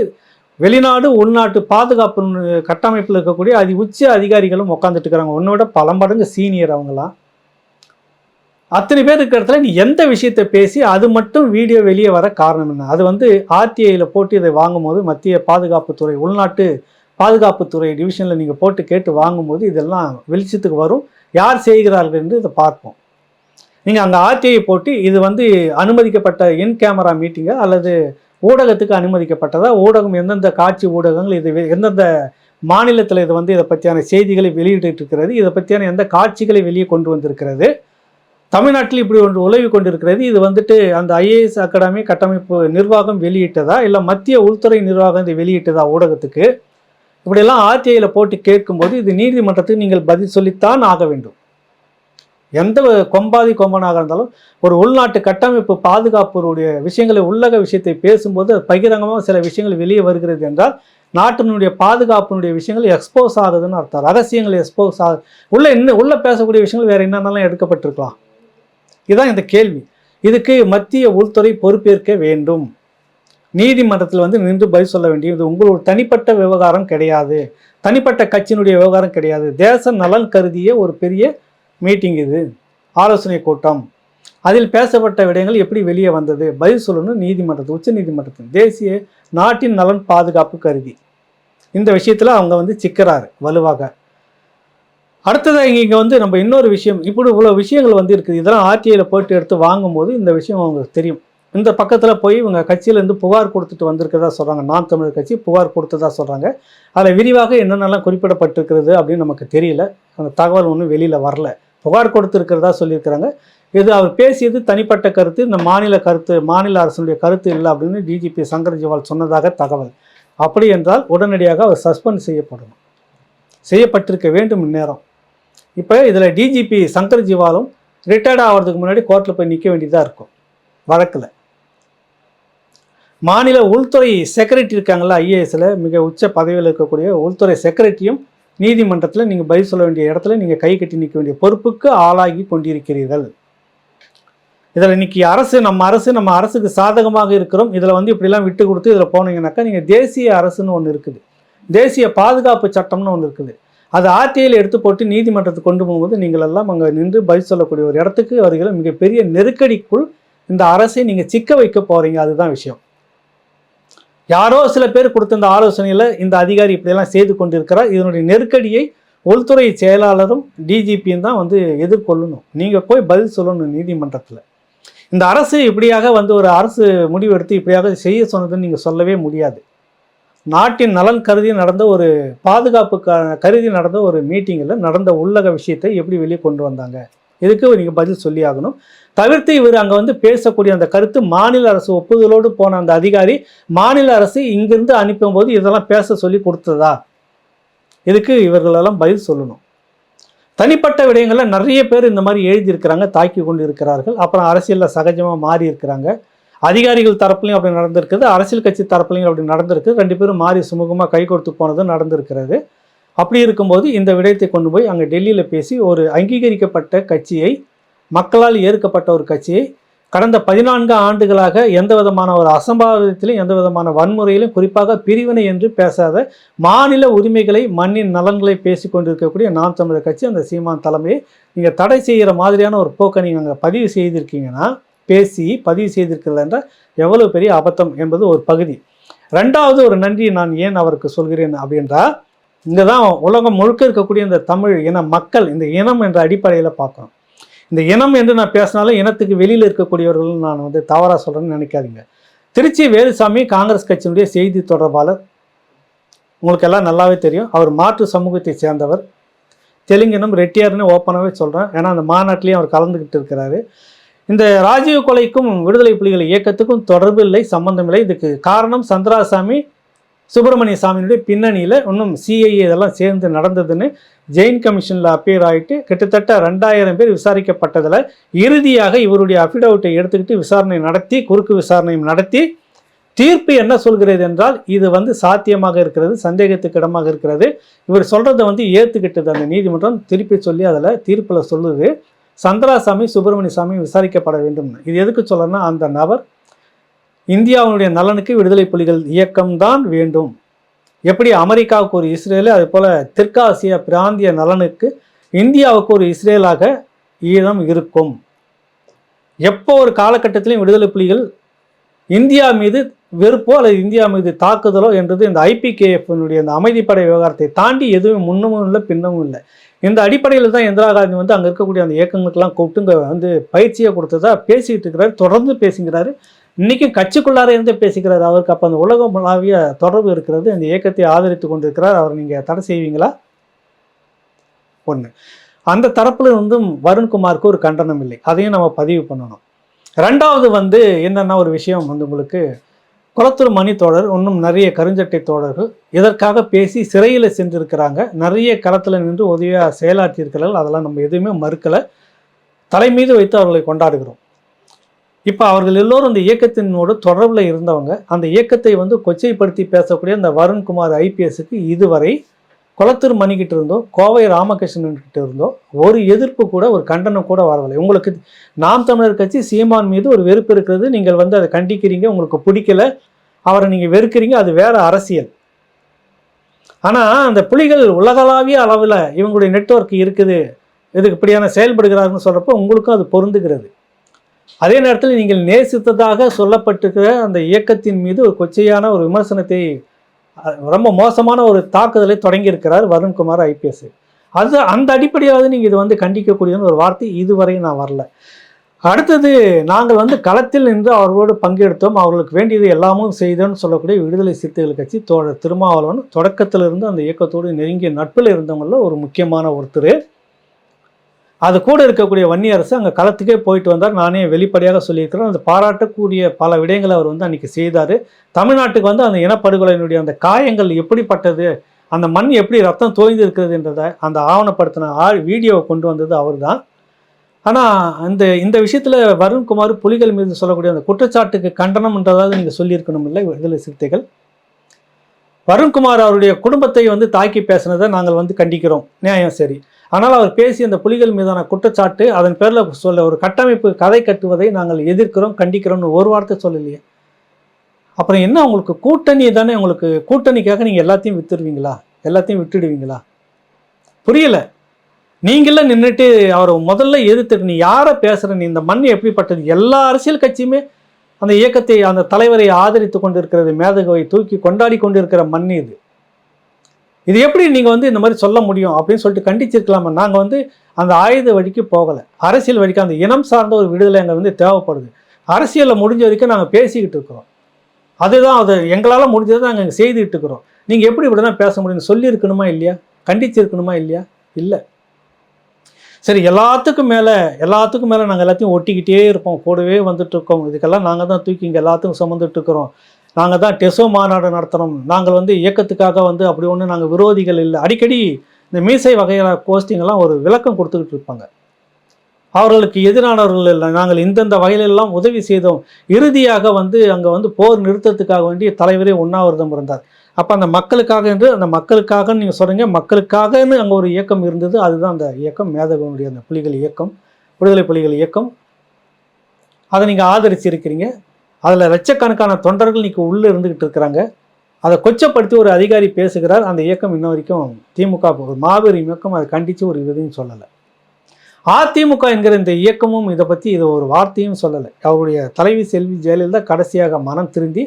வெளிநாடு உள்நாட்டு பாதுகாப்பு கட்டமைப்பில் இருக்கக்கூடிய உச்ச அதிகாரிகளும் உட்காந்துட்டு இருக்கிறாங்க. உன்னோட பல மடங்கு சீனியர் அவங்களாம். அத்தனை பேர் இருக்கிற இடத்துல நீ எந்த விஷயத்தை பேசி அது மட்டும் வீடியோ வெளியே வர காரணம் என்ன? அது வந்து ஆர்டிஐயில் போட்டு இதை வாங்கும்போது மத்திய பாதுகாப்புத்துறை உள்நாட்டு பாதுகாப்புத்துறை டிவிஷனில் நீங்கள் போட்டு கேட்டு வாங்கும்போது இதெல்லாம் வெளிச்சத்துக்கு வரும். யார் செய்கிறார்கள் என்று இதை பார்ப்போம். நீங்கள் அங்கே ஆர்டிஐ போட்டு இது வந்து அனுமதிக்கப்பட்ட இன் கேமரா மீட்டிங்கா அல்லது ஊடகத்துக்கு அனுமதிக்கப்பட்டதா, ஊடகம் எந்தெந்த காட்சி ஊடகங்கள் இது எந்தெந்த மாநிலத்தில் இது வந்து இதை பற்றியான செய்திகளை வெளியிட்டு இருக்கிறது, இதை பற்றியான எந்த காட்சிகளை வெளியே கொண்டு வந்திருக்கிறது, தமிழ்நாட்டில் இப்படி ஒன்று உலவி கொண்டிருக்கிறது, இது வந்துட்டு அந்த ஐஏஎஸ் அகாடமி கட்டமைப்பு நிர்வாகம் வெளியிட்டதா இல்லை மத்திய உள்துறை நிர்வாகம் இதை வெளியிட்டதா ஊடகத்துக்கு, இப்படியெல்லாம் ஆர்டிஐயில் போட்டு கேட்கும்போது இது நீதிமன்றத்துக்கு நீங்கள் பதில் சொல்லித்தான் ஆக வேண்டும். எந்த கொம்பாதி கொம்பனாக இருந்தாலும் ஒரு உள்நாட்டு கட்டமைப்பு பாதுகாப்புடைய விஷயங்களை உள்ளக விஷயத்தை பேசும்போது பகிரங்கமாக சில விஷயங்கள் வெளியே வருகிறது என்றால் நாட்டினுடைய பாதுகாப்பினுடைய விஷயங்கள் எக்ஸ்போஸ் ஆகுதுன்னு அர்த்தம். ரகசியங்கள் எக்ஸ்போஸ் ஆகுது. உள்ள பேசக்கூடிய விஷயங்கள் வேறு என்னென்னலாம் எடுக்கப்பட்டிருக்கலாம். இதுதான் இந்த கேள்வி. இதுக்கு மத்திய உள்துறை பொறுப்பேற்க வேண்டும். நீதிமன்றத்தில் வந்து நின்று பதில் சொல்ல வேண்டியது உங்களோட தனிப்பட்ட விவகாரம் கிடையாது, தனிப்பட்ட கட்சியினுடைய விவகாரம் கிடையாது. தேச நலன் கருதிய ஒரு பெரிய மீட்டிங் இது, ஆலோசனை கூட்டம். அதில் பேசப்பட்ட விடயங்கள் எப்படி வெளியே வந்தது, பதில் சொல்லணும் நீதிமன்றத்து உச்ச நீதிமன்றத்தின் தேசிய நாட்டின் நலன் பாதுகாப்பு கருதி. இந்த விஷயத்தில் அவங்க வந்து சிக்கிறாரு வலுவாக. அடுத்ததாக இங்கே வந்து நம்ம இன்னொரு விஷயம், இப்படி இவ்வளோ விஷயங்கள் வந்து இருக்குது. இதெல்லாம் ஆர்டிஐயில் போட்டு எடுத்து வாங்கும்போது இந்த விஷயம் அவங்களுக்கு தெரியும். இந்த பக்கத்தில் போய் இவங்க கட்சியிலேருந்து புகார் கொடுத்துட்டு வந்திருக்கிறதா சொல்கிறாங்க. நாம் தமிழர் கட்சி புகார் கொடுத்ததா சொல்கிறாங்க. அதில் விரிவாக என்னென்னலாம் குறிப்பிடப்பட்டிருக்கிறது அப்படின்னு நமக்கு தெரியல. அந்த தகவல் ஒன்றும் வெளியில் வரல. புகார் கொடுத்துருக்கிறதா சொல்லியிருக்கிறாங்க. இது அவர் பேசியது தனிப்பட்ட கருத்து, இந்த மாநில அரசுடைய கருத்து இல்லை அப்படின்னு டிஜிபி சங்கர் ஜிவால் சொன்னதாக தகவல். அப்படி என்றால் உடனடியாக அவர் சஸ்பெண்ட் செய்யப்பட்டிருக்க வேண்டும் இந்நேரம். இப்போ இதில் டிஜிபி சங்கர் ஜிவாலும் ரிட்டையர்ட் ஆகிறதுக்கு முன்னாடி கோர்ட்டில் போய் நிற்க வேண்டியதாக இருக்கும் வழக்கில். மாநில உள்துறை செக்ரட்டரி இருக்காங்களா, ஐஏஎஸில் மிக உச்ச பதவியில் இருக்கக்கூடிய உள்துறை செக்ரட்டரியும் நீதிமன்றத்தில் நீங்கள் பதில் சொல்ல வேண்டிய இடத்துல நீங்கள் கை கட்டி நிற்க வேண்டிய பொறுப்புக்கு ஆளாகி கொண்டிருக்கிறீர்கள். இதில் இன்றைக்கி நம்ம அரசுக்கு சாதகமாக இருக்கிறோம், இதில் வந்து இப்படிலாம் விட்டு கொடுத்து இதில் போனீங்கன்னாக்கா நீங்கள் தேசிய அரசுன்னு ஒன்று இருக்குது, தேசிய பாதுகாப்பு சட்டம்னு ஒன்று இருக்குது. அது ஆர்டிஐயில் எடுத்து போட்டு நீதிமன்றத்துக்கு கொண்டு போகும்போது நீங்கள் எல்லாம் அங்கே நின்று பதில் சொல்லக்கூடிய ஒரு இடத்துக்கு வருகிற மிகப்பெரிய நெருக்கடிக்குள் இந்த அரசை நீங்கள் சிக்க வைக்க போகிறீங்க. அதுதான் விஷயம். யாரோ சில பேர் கொடுத்த இந்த ஆலோசனையில் இந்த அதிகாரி இப்படியெல்லாம் செய்து கொண்டிருக்கிறார். இதனுடைய நெருக்கடியை உள்துறை செயலாளரும் டிஜிபியும் தான் வந்து எதிர்கொள்ளணும். நீங்கள் போய் பதில் சொல்லணும் நீதிமன்றத்தில். இந்த அரசு இப்படியாக வந்து ஒரு அரசு முடிவெடுத்து இப்படியாக செய்ய சொன்னதுன்னு நீங்கள் சொல்லவே முடியாது. நாட்டின் நலன் கருதி நடந்த ஒரு பாதுகாப்பு கருதி நடந்த ஒரு மீட்டிங்கில் நடந்த உள்ளக விஷயத்தை எப்படி வெளியே கொண்டு வந்தாங்க, இதுக்கு நீங்கள் பதில் சொல்லி ஆகணும். தவிர்த்து இவர் அங்கே வந்து பேசக்கூடிய அந்த கருத்து மாநில அரசு ஒப்புதலோடு போன அந்த அதிகாரி மாநில அரசு இங்கிருந்து அனுப்பும்போது இதெல்லாம் பேச சொல்லி கொடுத்ததா, இதுக்கு இவர்களெல்லாம் பதில் சொல்லணும். தனிப்பட்ட விடயங்களில் நிறைய பேர் இந்த மாதிரி எழுதியிருக்கிறாங்க, தாக்கி கொண்டு இருக்கிறார்கள். அப்புறம் அரசியலில் சகஜமாக மாறி இருக்கிறாங்க. அதிகாரிகள் தரப்புலையும் அப்படி நடந்திருக்குது, அரசியல் கட்சி தரப்புலையும் அப்படி நடந்திருக்கு. ரெண்டு பேரும் மாறி சுமூகமாக கை கொடுத்து போனதும் நடந்திருக்கிறது. அப்படி இருக்கும்போது இந்த விடயத்தை கொண்டு போய் அங்கே டெல்லியில் பேசி ஒரு அங்கீகரிக்கப்பட்ட கட்சியை, மக்களால் ஏற்கப்பட்ட ஒரு கட்சியை கடந்த 14 ஆண்டுகளாக எந்த விதமான ஒரு அசம்பாவிதத்திலும் எந்த விதமான வன்முறையிலும் குறிப்பாக பிரிவினை என்று பேசாத மாநில உரிமைகளை மண்ணின் நலன்களை பேசி கொண்டிருக்கக்கூடிய நாம் தமிழர் கட்சி அந்த சீமான் தலைமையை நீங்கள் தடை செய்கிற மாதிரியான ஒரு போக்கை நீங்கள் அங்கே பதிவு செய்திருக்கீங்கன்னா, பேசி பதிவு செய்திருக்கிறது என்றால் எவ்வளவு பெரிய அபத்தம் என்பது ஒரு பகுதி. ரெண்டாவது ஒரு நன்றி நான் ஏன் அவருக்கு சொல்கிறேன் அப்படின்றா, இங்கே தான் உலகம் முழுக்க இருக்கக்கூடிய இந்த தமிழ் இன மக்கள் இந்த இனம் என்ற அடிப்படையில் பார்க்கணும். இந்த இனம் என்று நான் பேசினாலும் இனத்துக்கு வெளியில் இருக்கக்கூடியவர்கள் நான் வந்து தவறாக சொல்கிறேன்னு நினைக்காதீங்க. திருச்சி வேலுசாமி காங்கிரஸ் கட்சியினுடைய செய்தி தொடர்பாளர், உங்களுக்கு எல்லாம் நல்லாவே தெரியும். அவர் மாற்று சமூகத்தை சேர்ந்தவர், தெலுங்கினம் ரெட்டியார்னு ஓப்பனாகவே சொல்கிறேன். ஏன்னா அந்த மாநாட்டிலையும் அவர் கலந்துக்கிட்டு இருக்கிறாரு. இந்த ராஜீவ் கொலைக்கும் விடுதலை புலிகள் இயக்கத்துக்கும் தொடர்பு இல்லை, சம்பந்தம் இல்லை. இதுக்கு காரணம் சந்திராசாமி சுப்பிரமணிய சாமியினுடைய பின்னணியில் இன்னும் சிஐஏ இதெல்லாம் சேர்ந்து நடந்ததுன்னு ஜெயின் கமிஷனில் அப்பியர் ஆகிட்டு கிட்டத்தட்ட 2000 பேர் விசாரிக்கப்பட்டதில் இறுதியாக இவருடைய அஃபிடவிட்டை எடுத்துக்கிட்டு விசாரணை நடத்தி, குறுக்கு விசாரணையும் நடத்தி தீர்ப்பு என்ன சொல்கிறது என்றால் இது வந்து சாத்தியமாக இருக்கிறது, சந்தேகத்துக்கு இடமாக இருக்கிறது. இவர் சொல்கிறத வந்து ஏற்றுக்கிட்டது அந்த நீதிமன்றம் திருப்பி சொல்லி அதில் தீர்ப்பில் சொல்லுது சந்திராசாமி சுப்பிரமணிய சாமி விசாரிக்கப்பட வேண்டும். இது எதுக்கு சொல்லணும்னா, அந்த நபர் இந்தியாவுடைய நலனுக்கு விடுதலை புலிகள் இயக்கம்தான் வேண்டும். எப்படி அமெரிக்காவுக்கு ஒரு இஸ்ரேலு, அது போல் தெற்காசிய பிராந்திய நலனுக்கு இந்தியாவுக்கு ஒரு இஸ்ரேலாக ஈழம் இருக்கும். எப்போ ஒரு காலகட்டத்திலையும் விடுதலை புலிகள் இந்தியா மீது வெறுப்போ அல்லது இந்தியா மீது தாக்குதலோ என்றது இந்த ஐபிகேஎஃப்னுடைய இந்த அமைதிப்படை விவகாரத்தை தாண்டி எதுவும் முன்னமும் இல்லை பின்னமும் இல்லை. இந்த அடிப்படையில் தான் இந்திரா காந்தி வந்து அங்கே இருக்கக்கூடிய அந்த இயக்கங்களுக்கெல்லாம் கூப்பிட்டு இங்கே வந்து பயிற்சியை கொடுத்ததா பேசிக்கிட்டு இருக்கிறாரு, தொடர்ந்து பேசுகிறாரு. இன்றைக்கும் கட்சிக்குள்ளார இருந்து பேசிக்கிறார். அவருக்கு அப்போ அந்த உலகளாவிய தொடர்பு இருக்கிறது. அந்த இயக்கத்தை ஆதரித்து கொண்டிருக்கிறார். அவர் நீங்கள் தடை செய்வீங்களா? ஒன்று. அந்த தரப்பில் இருந்தும் வருண்குமாருக்கு ஒரு கண்டனம் இல்லை. அதையும் நம்ம பதிவு பண்ணணும். ரெண்டாவது வந்து என்னென்னா ஒரு விஷயம் வந்து உங்களுக்கு குளத்தூர் மணி தோழர் இன்னும் நிறைய கருஞ்சட்டை தோழர்கள் இதற்காக பேசி சிறையில் சென்றிருக்கிறாங்க. நிறைய களத்தில் நின்று உதவியாக செயலாற்றியிருக்கிறார்கள். அதெல்லாம் நம்ம எதுவுமே மறுக்கலை. தலை மீது வைத்து அவர்களை கொண்டாடுகிறோம். இப்போ அவர்கள் எல்லோரும் அந்த இயக்கத்தினோடு தொடர்பில் இருந்தவங்க. அந்த இயக்கத்தை வந்து கொச்சைப்படுத்தி பேசக்கூடிய அந்த வருண்குமார் ஐபிஎஸ்க்கு இதுவரை குளத்தூர் மணிக்கிட்ட இருந்தோ கோவை ராமகிருஷ்ணன் கிட்ட இருந்தோ ஒரு எதிர்ப்பு கூட ஒரு கண்டனம் கூட வரவில்லை. உங்களுக்கு நாம் தமிழர் கட்சி சீமான் மீது ஒரு வெறுப்பு இருக்கிறது. நீங்கள் வந்து அதை கண்டிக்கிறீங்க, உங்களுக்கு பிடிக்கல, அவரை நீங்கள் வெறுக்கிறீங்க, அது வேற அரசியல். ஆனால் அந்த புலிகள் உலகளாவிய அளவில் இவங்களுடைய நெட்வொர்க் இருக்குது, இதுக்கு இப்படியான செயல்படுகிறாருன்னு சொல்கிறப்போ உங்களுக்கும் அது பொருந்துகிறது. அதே நேரத்தில் நீங்கள் நேசித்ததாக சொல்லப்பட்டிருக்கிற அந்த இயக்கத்தின் மீது ஒரு கொச்சையான ஒரு விமர்சனத்தை, ரொம்ப மோசமான ஒரு தாக்குதலை தொடங்கியிருக்கிறார் வருண்குமார் ஐபிஎஸ். அது அந்த அடிப்படையாவது நீங்கள் இது வந்து கண்டிக்கக்கூடியன்னு ஒரு வார்த்தை இதுவரையும் நான் வரல. அடுத்தது, நாங்கள் வந்து களத்தில் நின்று அவர்களோடு பங்கெடுத்தோம், அவர்களுக்கு வேண்டியது எல்லாமும் செய்தோன்னு சொல்லக்கூடிய விடுதலை சிறுத்தைகள் கட்சி தோழர் திருமாவளவன் தொடக்கத்திலிருந்து அந்த இயக்கத்தோடு நெருங்கிய நட்பில் இருந்தவங்கள ஒரு முக்கியமான ஒருத்தர். அது கூட இருக்கக்கூடிய வன்னியரசு அங்கே களத்துக்கே போயிட்டு வந்தார். நானே வெளிப்படையாக சொல்லியிருக்கிறேன். அந்த பாராட்டக்கூடிய பல விடயங்களை அவர் வந்து அன்றைக்கி செய்தார். தமிழ்நாட்டுக்கு வந்து அந்த இனப்படுகொலையினுடைய அந்த காயங்கள் எப்படிப்பட்டது, அந்த மண் எப்படி ரத்தம் தோய்ந்து இருக்கிறது என்றதை அந்த ஆவணப்படுத்தின வீடியோவை கொண்டு வந்தது அவர் தான். ஆனால் இந்த விஷயத்தில் வருண்குமார் புலிகள் மீது சொல்லக்கூடிய அந்த குற்றச்சாட்டுக்கு கண்டனம்ன்றதாவது நீங்கள் சொல்லியிருக்கணும் இல்லை விடுதலை சிறுத்தைகள். வருண்குமார் அவருடைய குடும்பத்தை வந்து தாக்கி பேசினதை நாங்கள் வந்து கண்டிக்கிறோம், நியாயம் சரி. ஆனால் அவர் பேசி அந்த புலிகள் மீதான குற்றச்சாட்டு, அதன் பேரில் சொல்ல ஒரு கட்டமைப்பு கதை கட்டுவதை நாங்கள் எதிர்க்கிறோம், கண்டிக்கிறோம்னு ஒரு வார்த்தை சொல்லலையே. அப்புறம் என்ன உங்களுக்கு கூட்டணி தானே, உங்களுக்கு கூட்டணிக்காக நீங்கள் எல்லாத்தையும் வித்துடுவீங்களா, எல்லாத்தையும் விட்டுடுவீங்களா? புரியலை. நீங்களே நின்றுட்டு அவரை முதல்ல எதிர்த்துட்டு நீ யாரை பேசுகிற, நீ இந்த மண் எப்படிப்பட்டது, எல்லா அரசியல் கட்சியுமே அந்த இயக்கத்தை அந்த தலைவரை ஆதரித்து கொண்டு இருக்கிறது, மேதகவை தூக்கி கொண்டாடி கொண்டு இருக்கிற மண் இது எப்படி நீங்கள் வந்து இந்த மாதிரி சொல்ல முடியும் அப்படின்னு சொல்லிட்டு கண்டிச்சிருக்கலாமா? நாங்கள் வந்து அந்த ஆயுத வழிக்கு போகலை, அரசியல் வழிக்கு. அந்த இனம் சார்ந்த ஒரு விடுதலை எங்கள் வந்து தேவைப்படுது. அரசியலில் முடிஞ்ச வரைக்கும் நாங்கள் பேசிக்கிட்டு இருக்கிறோம். அதுதான் அது எங்களால் முடிஞ்சதை நாங்கள் செய்துக்கிட்டு இருக்கிறோம். நீங்கள் எப்படி இப்படி தான் பேச முடியும்? சொல்லியிருக்கணுமா இல்லையா? கண்டிச்சிருக்கணுமா இல்லையா? இல்லை. சரி, எல்லாத்துக்கும் மேலே நாங்கள் எல்லாத்தையும் ஒட்டிக்கிட்டே இருப்போம், கூடவே வந்துட்டுருக்கோம். இதுக்கெல்லாம் நாங்கள் தான் தூக்கி இங்கே எல்லாத்துக்கும் சுமந்துட்டுருக்குறோம். நாங்கள் தான் டெசோ மாநாடு நடத்துகிறோம், நாங்கள் வந்து இயக்கத்துக்காக வந்து அப்படி ஒன்று நாங்கள் விரோதிகள் இல்லை. அடிக்கடி இந்த மீசை வகையான கோஸ்டிங்கெல்லாம் ஒரு விளக்கம் கொடுத்துக்கிட்டு இருப்பாங்க. அவர்களுக்கு எதிரானவர்கள் இல்லை, நாங்கள் இந்தந்த வகையிலெல்லாம் உதவி செய்தோம். இறுதியாக வந்து அங்கே வந்து போர் நிறுத்தத்துக்காக வேண்டிய தலைவரே உண்ணாவிரதம் இருந்தார். அப்போ அந்த மக்களுக்காக என்று, அந்த மக்களுக்காக நீங்கள் சொல்கிறீங்க, மக்களுக்காகன்னு அங்கே ஒரு இயக்கம் இருந்தது. அதுதான் அந்த இயக்கம், மேதகனுடைய அந்த புலிகள் இயக்கம், விடுதலை புலிகள் இயக்கம். அதை நீங்கள் ஆதரிச்சிருக்கிறீங்க. அதில் லட்சக்கணக்கான தொண்டர்கள் இன்றைக்கி உள்ளே இருந்துக்கிட்டு இருக்கிறாங்க. அதை கொச்சப்படுத்தி ஒரு அதிகாரி பேசுகிறார். அந்த இயக்கம் இன்ன வரைக்கும் திமுக ஒரு மாபெரும் இயக்கம், அதை கண்டித்து ஒரு இதையும் சொல்லலை. அதிமுக என்கிற இந்த இயக்கமும் இதை பற்றி இது ஒரு வார்த்தையும் சொல்லலை. அவருடைய தலைவி செல்வி ஜெயலலிதா கடைசியாக மனம் திருந்தி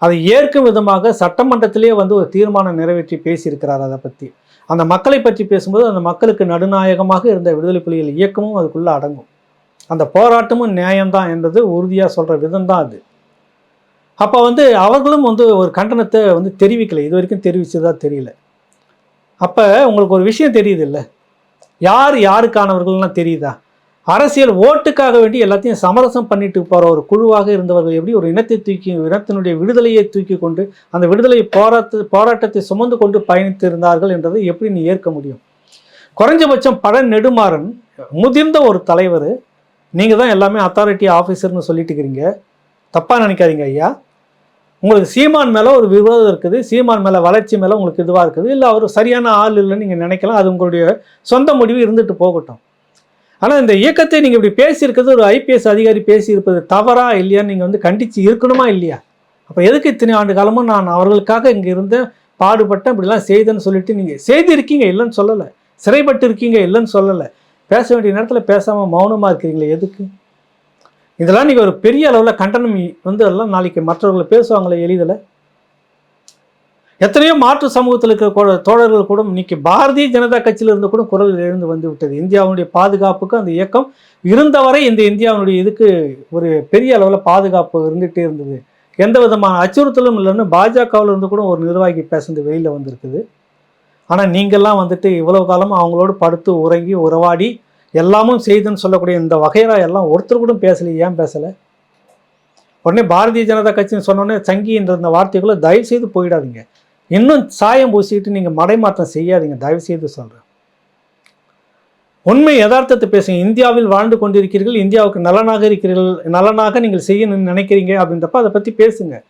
அதை ஏற்கும் விதமாக சட்டமன்றத்திலே வந்து ஒரு தீர்மானம் நிறைவேற்றி பேசியிருக்கிறார். அதை பற்றி, அந்த மக்களை பற்றி பேசும்போது அந்த மக்களுக்கு நடுநாயகமாக இருந்த விடுதலை புலிகள் இயக்கமும் அதுக்குள்ளே அடங்கும். அந்த போராட்டமும் நியாயம்தான் என்றது உறுதியாக சொல்கிற விதம் தான் அது. அப்போ வந்து அவர்களும் வந்து ஒரு கண்டனத்தை வந்து தெரிவிக்கலை, இது வரைக்கும் தெரிவித்ததா தெரியல. அப்போ உங்களுக்கு ஒரு விஷயம் தெரியுது இல்லை, யார் யாருக்கானவர்கள்லாம் தெரியுதா? அரசியல் ஓட்டுக்காக வேண்டி எல்லாத்தையும் சமரசம் பண்ணிட்டு போகிற ஒரு குழுவாக இருந்தவர்கள் எப்படி ஒரு இனத்தினுடைய விடுதலையை தூக்கி கொண்டு அந்த விடுதலை போராட்டத்தை சுமந்து கொண்டு பயணித்திருந்தார்கள் என்றதை எப்படி நீ ஏற்க முடியும்? குறைஞ்சபட்சம் பழ நெடுமாறன் முதிர்ந்த ஒரு தலைவர், நீங்கள் தான் எல்லாமே அத்தாரிட்டி ஆஃபீஸர்னு சொல்லிட்டு இருக்கிறீங்க, தப்பாக நினைக்காதீங்க ஐயா. உங்களுக்கு சீமான் மேலே ஒரு விரோதம் இருக்குது, சீமான் மேலே வளர்ச்சி மேலே உங்களுக்கு இதுவாக இருக்குது, இல்லை அவர் சரியான ஆள் இல்லைன்னு நீங்கள் நினைக்கலாம், அது உங்களுடைய சொந்த முடிவு இருந்துட்டு போகட்டும். ஆனால் இந்த இயக்கத்தை நீங்கள் இப்படி பேசியிருக்கிறது, ஒரு ஐபிஎஸ் அதிகாரி பேசியிருப்பது தவறா இல்லையான்னு நீங்கள் வந்து கண்டித்து இருக்கணுமா இல்லையா? அப்போ எதுக்கு இத்தனை ஆண்டு காலமும் நான் அவர்களுக்காக இங்கே இருந்தேன், பாடுபட்டேன், இப்படிலாம் செய்தேன்னு சொல்லிட்டு நீங்கள் செய்திருக்கீங்க, இல்லைன்னு சொல்லலை, சிறைப்பட்டு இருக்கீங்க, இல்லைன்னு சொல்லலை, பேச வேண்டிய நேரத்தில் பேசாமல் மௌனமாக இருக்கிறீங்களே எதுக்கு? இதெல்லாம் நீங்கள் ஒரு பெரிய அளவில் கண்டனம் வந்து எல்லாம் நாளைக்கு மற்றவர்களை பேசுவாங்களே எளிதில். எத்தனையோ மாற்று சமூகத்தில் இருக்கிற தோழர்கள் கூட இன்னைக்கு பாரதிய ஜனதா கட்சியில் இருந்து கூட குரல் எழுந்து வந்து விட்டது. இந்தியாவுடைய பாதுகாப்புக்கு அந்த இயக்கம் இருந்தவரை இந்த இந்தியாவுடைய இதுக்கு ஒரு பெரிய அளவில் பாதுகாப்பு இருந்துகிட்டே இருந்தது, எந்த விதமான அச்சுறுத்தலும் இல்லைன்னு பாஜகவில் இருந்து கூட ஒரு நிர்வாகி பேசுறது வெளியில் வந்திருக்குது. ஆனால் நீங்கள்லாம் வந்துட்டு இவ்வளவு காலமாக அவங்களோடு படுத்து உறங்கி உறவாடி எல்லாமும் செய்துன்னு சொல்லக்கூடிய இந்த வகைரா எல்லாம் ஒருத்தர் கூட பேசலை. ஏன் பேசலை? உடனே பாரதிய ஜனதா கட்சின்னு சொன்னோடனே சங்கின்ற இந்த வார்த்தைக்குள்ளே தயவு செய்து போயிடாதீங்க. இன்னும் சாயம் பூசிட்டு நீங்கள் மடைமாற்றம் செய்யாதீங்க, தயவு செய்து சொல்கிறேன். உண்மை யதார்த்தத்தை பேசுங்க. இந்தியாவில் வாழ்ந்து கொண்டிருக்கிறீர்கள், இந்தியாவுக்கு நலனாக இருக்கிறீர்கள், நலனாக நீங்கள் செய்யணும்னு நினைக்கிறீங்க அப்படின்றப்ப அதை பற்றி பேசுங்க.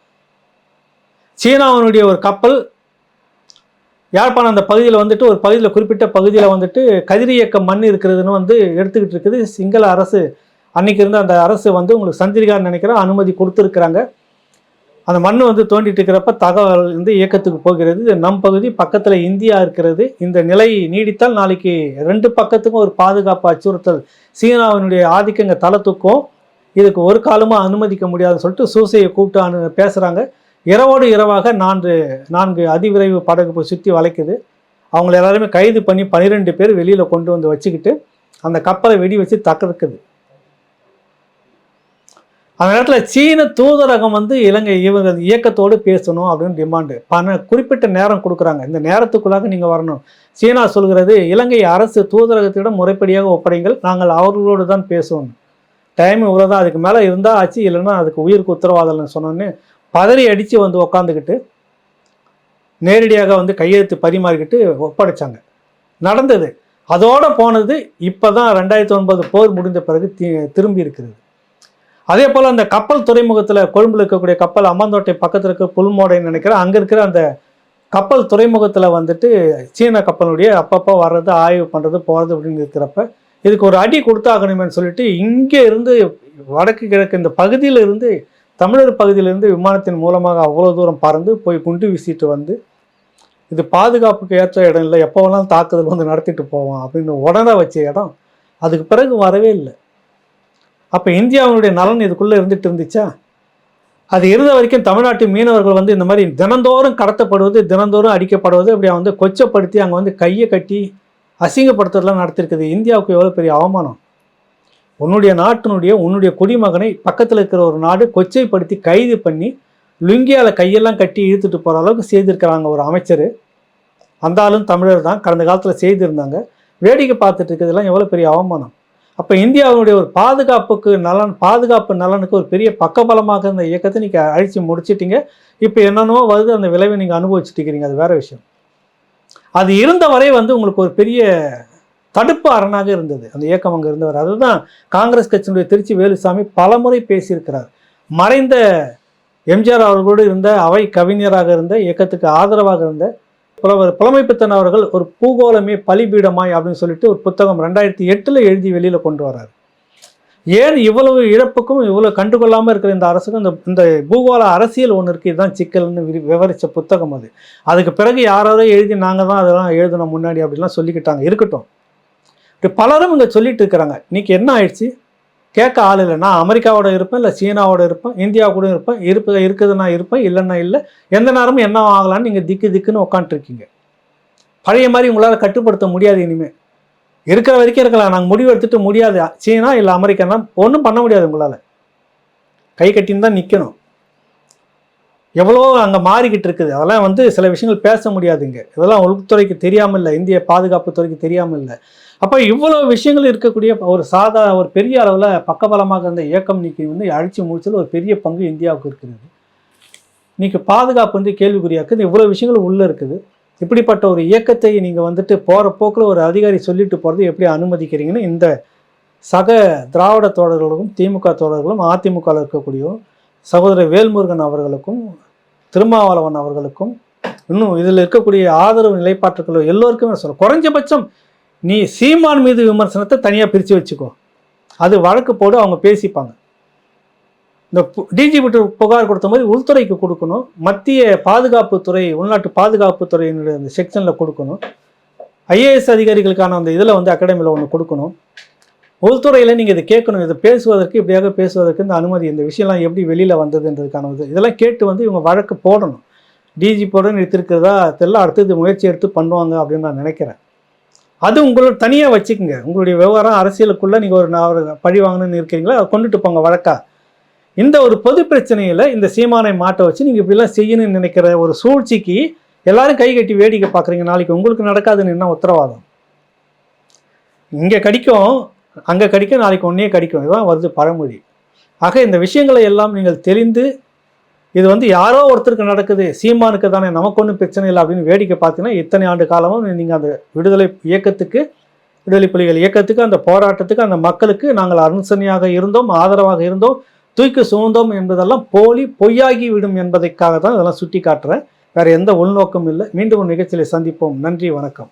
சீனாவினுடைய ஒரு கப்பல் யாழ்ப்பாணம் அந்த பகுதியில் வந்துட்டு ஒரு பகுதியில் குறிப்பிட்ட பகுதியில் வந்துட்டு கதிரியக்க மண் இருக்கிறதுன்னு வந்து எடுத்துக்கிட்டு இருக்குது. சிங்கள அரசு அன்னைக்கு இருந்த அந்த அரசு வந்து உங்களுக்கு சந்திரிகான்னு நினைக்கிறேன் அனுமதி கொடுத்துருக்குறாங்க. அந்த மண் வந்து தோண்டிட்டு இருக்கிறப்ப தகவல் வந்து இயக்கத்துக்கு போகிறது. நம் பகுதி பக்கத்தில் இந்தியா இருக்கிறது. இந்த நிலை நீடித்தால் நாளைக்கு 2 பக்கத்துக்கும் ஒரு பாதுகாப்பு அச்சுறுத்தல், சீனாவினுடைய ஆதிக்கம் இங்கே தலை தூக்கும், இதுக்கு ஒரு காலமாக அனுமதிக்க முடியாதுன்னு சொல்லிட்டு சூசையை கூப்பிட்டு பேசுகிறாங்க. இரவோடு இரவாக 4 அதிவிரைவு படகு போய் சுற்றி வளைக்குது. அவங்கள எல்லாருமே கைது பண்ணி 12 பேர் வெளியில் கொண்டு வந்து வச்சுக்கிட்டு அந்த கப்பலை வெடி வச்சு தக்கறக்குது. அந்த நேரத்தில் சீன தூதரகம் வந்து இலங்கை இவங்க இயக்கத்தோடு பேசணும் அப்படின்னு டிமாண்டு குறிப்பிட்ட நேரம் கொடுக்குறாங்க. இந்த நேரத்துக்குள்ளாக நீங்கள் வரணும். சீனா சொல்கிறது இலங்கை அரசு தூதரகத்திடம் முறைப்படியாக ஒப்படைங்கள், நாங்கள் அவர்களோடு தான் பேசுவோம். டைம் இவ்வளோதான், அதுக்கு மேலே இருந்தால் ஆச்சு, இல்லைன்னா அதுக்கு உயிருக்கு உத்தரவாதம்னு சொன்னோன்னே பதறி அடித்து வந்து உக்காந்துக்கிட்டு நேரடியாக வந்து கையெழுத்து பரிமாறிக்கிட்டு ஒப்படைச்சாங்க. நடந்தது அதோடு போனது. இப்போ தான் 2009 போர் முடிந்த பிறகு திரும்பி இருக்கிறது. அதே போல் அந்த கப்பல் துறைமுகத்தில் கொழும்பில் இருக்கக்கூடிய கப்பல் அம்மாந்தோட்டை பக்கத்தில் இருக்க புல்மோடைன்னு நினைக்கிறேன், அங்கே இருக்கிற அந்த கப்பல் துறைமுகத்தில் வந்துட்டு சீன கப்பலுடைய அப்பப்போ வர்றது ஆய்வு பண்ணுறது போகிறது அப்படின்னு இருக்கிறப்ப இதுக்கு ஒரு அடி கொடுத்தாகணுமேனு சொல்லிட்டு இங்கே இருந்து வடக்கு கிழக்கு இந்த பகுதியில் இருந்து தமிழர் பகுதியிலிருந்து விமானத்தின் மூலமாக அவ்வளோ தூரம் பறந்து போய் குண்டு வீசிட்டு வந்து இது பாதுகாப்புக்கு ஏற்ற இடம் இல்லை, எப்போ வேணாலும் தாக்குதல் வந்து நடத்திட்டு போவோம் அப்படின்னு உடனே வச்ச இடம். அதுக்கு பிறகு வரவே இல்லை. அப்போ இந்தியாவுடைய நலன் இதுக்குள்ளே இருந்துட்டு இருந்துச்சா? அது இருந்த வரைக்கும் தமிழ்நாட்டு மீனவர்கள் வந்து இந்த மாதிரி தினந்தோறும் கடத்தப்படுவது, தினந்தோறும் அடிக்கப்படுவது, அப்படி வந்து கொச்சப்படுத்தி அங்கே வந்து கையை கட்டி அசிங்கப்படுத்துறதுலாம் நடத்திருக்குது. இந்தியாவுக்கு எவ்வளோ பெரிய அவமானம். உன்னுடைய நாட்டினுடைய உன்னுடைய குடிமகனை பக்கத்தில் இருக்கிற ஒரு நாடு கொச்சைப்படுத்தி கைது பண்ணி லுங்கியால் கையெல்லாம் கட்டி இழுத்துட்டு போகிற அளவுக்கு செய்திருக்கிறாங்க ஒரு அமைச்சர். அந்த ஆளும் தமிழர் தான், கடந்த காலத்தில் செய்திருந்தாங்க. வேடிக்கை பார்த்துட்டு இருக்கிறதுலாம் எவ்வளோ பெரிய அவமானம். அப்போ இந்தியாவுடைய ஒரு பாதுகாப்பு நலனுக்கு ஒரு பெரிய பக்கபலமாக இருந்த இயக்கத்தை நீங்கள் அழித்து முடிச்சிட்டிங்க. இப்போ என்னென்னவோ வருது, அந்த விளைவை நீங்கள் அனுபவிச்சுட்டு இருக்கிறீங்க, அது வேறு விஷயம். அது இருந்த வரை வந்து உங்களுக்கு ஒரு பெரிய தடுப்பு அரணாக இருந்தது அந்த இயக்கம் அங்கே இருந்தவர். அதுதான் காங்கிரஸ் கட்சியினுடைய திருச்சி வேலுசாமி பலமுறை பேசியிருக்கிறார். மறைந்த எம்ஜிஆர் அவர்களோடு இருந்த அவை கவிஞராக இருந்த இயக்கத்துக்கு ஆதரவாக இருந்த புலமைப்பித்தன் அவர்கள் ஒரு பூகோளமே பலிபீடமாய் அப்படின்னு சொல்லிட்டு ஒரு புத்தகம் 2008 எழுதி வெளியில் கொண்டு வர்றாரு. ஏன் இவ்வளவு இழப்புக்கும் இவ்வளோ கண்டுகொள்ளாமல் இருக்கிற இந்த அரசுக்கும் இந்த பூகோள அரசியல் ஒன்று இருக்குது, இதுதான் சிக்கல்னு விவரித்த புத்தகம் அது. அதுக்கு பிறகு யாராவது எழுதி நாங்கள் தான் அதெல்லாம் எழுதணும் முன்னாடி அப்படிலாம் சொல்லிக்கிட்டாங்க. இருக்கட்டும், இப்படி பலரும் இங்கே சொல்லிட்டு இருக்கிறாங்க. இன்றைக்கி என்ன ஆயிடுச்சு? கேட்க ஆள் இல்லை. நான் அமெரிக்காவோட இருப்பேன், இல்லை சீனாவோட இருப்பேன், இந்தியா கூட இருப்பேன், இருக்குதுன்னா இருப்பேன், இல்லைன்னா இல்லை, எந்த நேரமும் என்ன ஆகலான்னு நீங்கள் திக்குன்னு உட்காந்துருக்கீங்க. பழைய மாதிரி உங்களால் கட்டுப்படுத்த முடியாது. இனிமேல் இருக்கிற வரைக்கும் இருக்கலாம். நாங்கள் முடிவு எடுத்துகிட்டு முடியாது, சீனா இல்லை அமெரிக்கானா ஒன்றும் பண்ண முடியாது. உங்களால் கை கட்டின்னு தான் நிற்கணும். எவ்வளோ அங்கே மாறிக்கிட்டு இருக்குது. அதெல்லாம் வந்து சில விஷயங்கள் பேச முடியாதுங்க. இதெல்லாம் உள்துறைக்கு தெரியாமல் இல்லை, இந்திய பாதுகாப்பு துறைக்கு தெரியாமல் இல்லை. அப்போ இவ்வளோ விஷயங்கள் இருக்கக்கூடிய ஒரு பெரிய அளவில் பக்கபலமாக இருந்த இயக்கம் இன்னைக்கு வந்து அழிச்சு முடிச்சதில் ஒரு பெரிய பங்கு இந்தியாவுக்கு இருக்கிறது. இன்னைக்கு பாதுகாப்பு வந்து கேள்விக்குறியாக்குது. இவ்வளோ விஷயங்கள் உள்ளே இருக்குது. இப்படிப்பட்ட ஒரு இயக்கத்தை நீங்கள் வந்துட்டு போகிற போக்கில் ஒரு அதிகாரி சொல்லிட்டு போகிறது எப்படி அனுமதிக்கிறீங்கன்னு இந்த சக திராவிட தோழர்களுக்கும் திமுக தோழர்களும் அதிமுகவில் இருக்கக்கூடிய சகோதரர் வேல்முருகன் அவர்களுக்கும் திருமாவளவன் அவர்களுக்கும் இன்னும் இதில் இருக்கக்கூடிய ஆதரவு நிலைப்பாட்டுகளோ எல்லோருக்குமே சொல்ல, குறைஞ்சபட்சம் நீ சீமான் மீது விமர்சனத்தை தனியாக பிரித்து வச்சுக்கோ, அது வழக்கு போடு, அவங்க பேசிப்பாங்க. இந்த டிஜிபி புகார் கொடுத்த மாதிரி உள்துறைக்கு கொடுக்கணும், மத்திய பாதுகாப்புத்துறை உள்நாட்டு பாதுகாப்புத்துறையினுடைய அந்த செக்ஷனில் கொடுக்கணும், ஐஏஎஸ் அதிகாரிகளுக்கான அந்த இதில் வந்து அகாடமியில் ஒன்று கொடுக்கணும். உள்துறையில் நீங்கள் இதை கேட்கணும், இதை பேசுவதற்கு இப்படியாக பேசுவதற்கு இந்த அனுமதி, இந்த விஷயம்லாம் எப்படி வெளியில் வந்ததுன்றதுக்கான இதெல்லாம் கேட்டு இவங்க வழக்கு போடணும். டிஜிபியோட நிறுத்திருக்கிறதா தெரியல, அடுத்தது முயற்சி எடுத்து பண்ணுவாங்க அப்படின்னு நான் நினைக்கிறேன். அது உங்களோட தனியாக வச்சுக்கோங்க. உங்களுடைய விவகாரம் அரசியலுக்குள்ளே நீங்கள் ஒரு பழி வாங்கணும்னு இருக்கிறீங்களா, அதை கொண்டுட்டு போங்க வழக்கா. இந்த ஒரு பொது பிரச்சனையில் இந்த சீமானை மாட்ட வச்சு நீங்கள் இப்படிலாம் செய்யணும்னு நினைக்கிற ஒரு சூழ்ச்சிக்கு எல்லாரும் கை கட்டி வேடிக்கை பார்க்குறீங்க. நாளைக்கு உங்களுக்கு நடக்காதுன்னு என்ன உத்தரவாதம்? இங்கே கடிக்கும், அங்கே கடிக்கும், நாளைக்கு ஒன்றே கடிக்கும். இதுதான் வருது பழமொழி. ஆக இந்த விஷயங்களை எல்லாம் நீங்கள் தெரிந்து இது யாரோ ஒருத்தருக்கு நடக்குது, சீமானுக்கு தானே, நமக்கு ஒன்றும் பிரச்சனை இல்லை அப்படின்னு வேடிக்கை பார்த்தீங்கன்னா இத்தனை ஆண்டு காலமும் நீங்கள் அந்த விடுதலை இயக்கத்துக்கு, விடுதலை புலிகள் இயக்கத்துக்கு, அந்த போராட்டத்துக்கு, அந்த மக்களுக்கு நாங்கள் அரசனையாக இருந்தோம், ஆதரவாக இருந்தோம், தூக்கி சுமந்தோம் என்பதெல்லாம் போலி பொய்யாகி விடும் என்பதற்காக தான் இதெல்லாம் சுட்டி காட்டுறேன். வேறு எந்த உள்நோக்கம் இல்லை. மீண்டும் ஒரு நிகழ்ச்சியில் சந்திப்போம். நன்றி, வணக்கம்.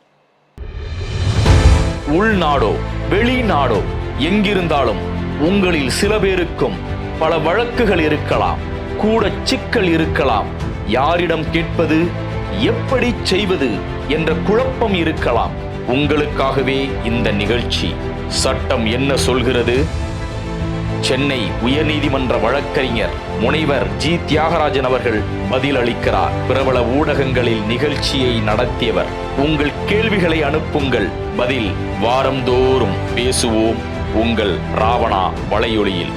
உள்நாடோ வெளிநாடோ எங்கிருந்தாலும் உங்களில் சில பேருக்கும் பல வழக்குகள் இருக்கலாம், கூட சிக்கல் இருக்கலாம், யாரிடம் கேட்பது, எப்படி செய்வது என்ற குழப்பம் இருக்கலாம். உங்களுக்காகவே இந்த நிகழ்ச்சி. சட்டம் என்ன சொல்கிறது? சென்னை உயர்நீதிமன்ற வழக்கறிஞர் முனைவர் ஜி தியாகராஜன் அவர்கள் பதில் அளிக்கிறார். பிரபல ஊடகங்களில் நிகழ்ச்சியை நடத்தியவர். உங்கள் கேள்விகளை அனுப்புங்கள். பதில் வாரந்தோறும் பேசுவோம் உங்கள் ராவணா வலையொலியில்.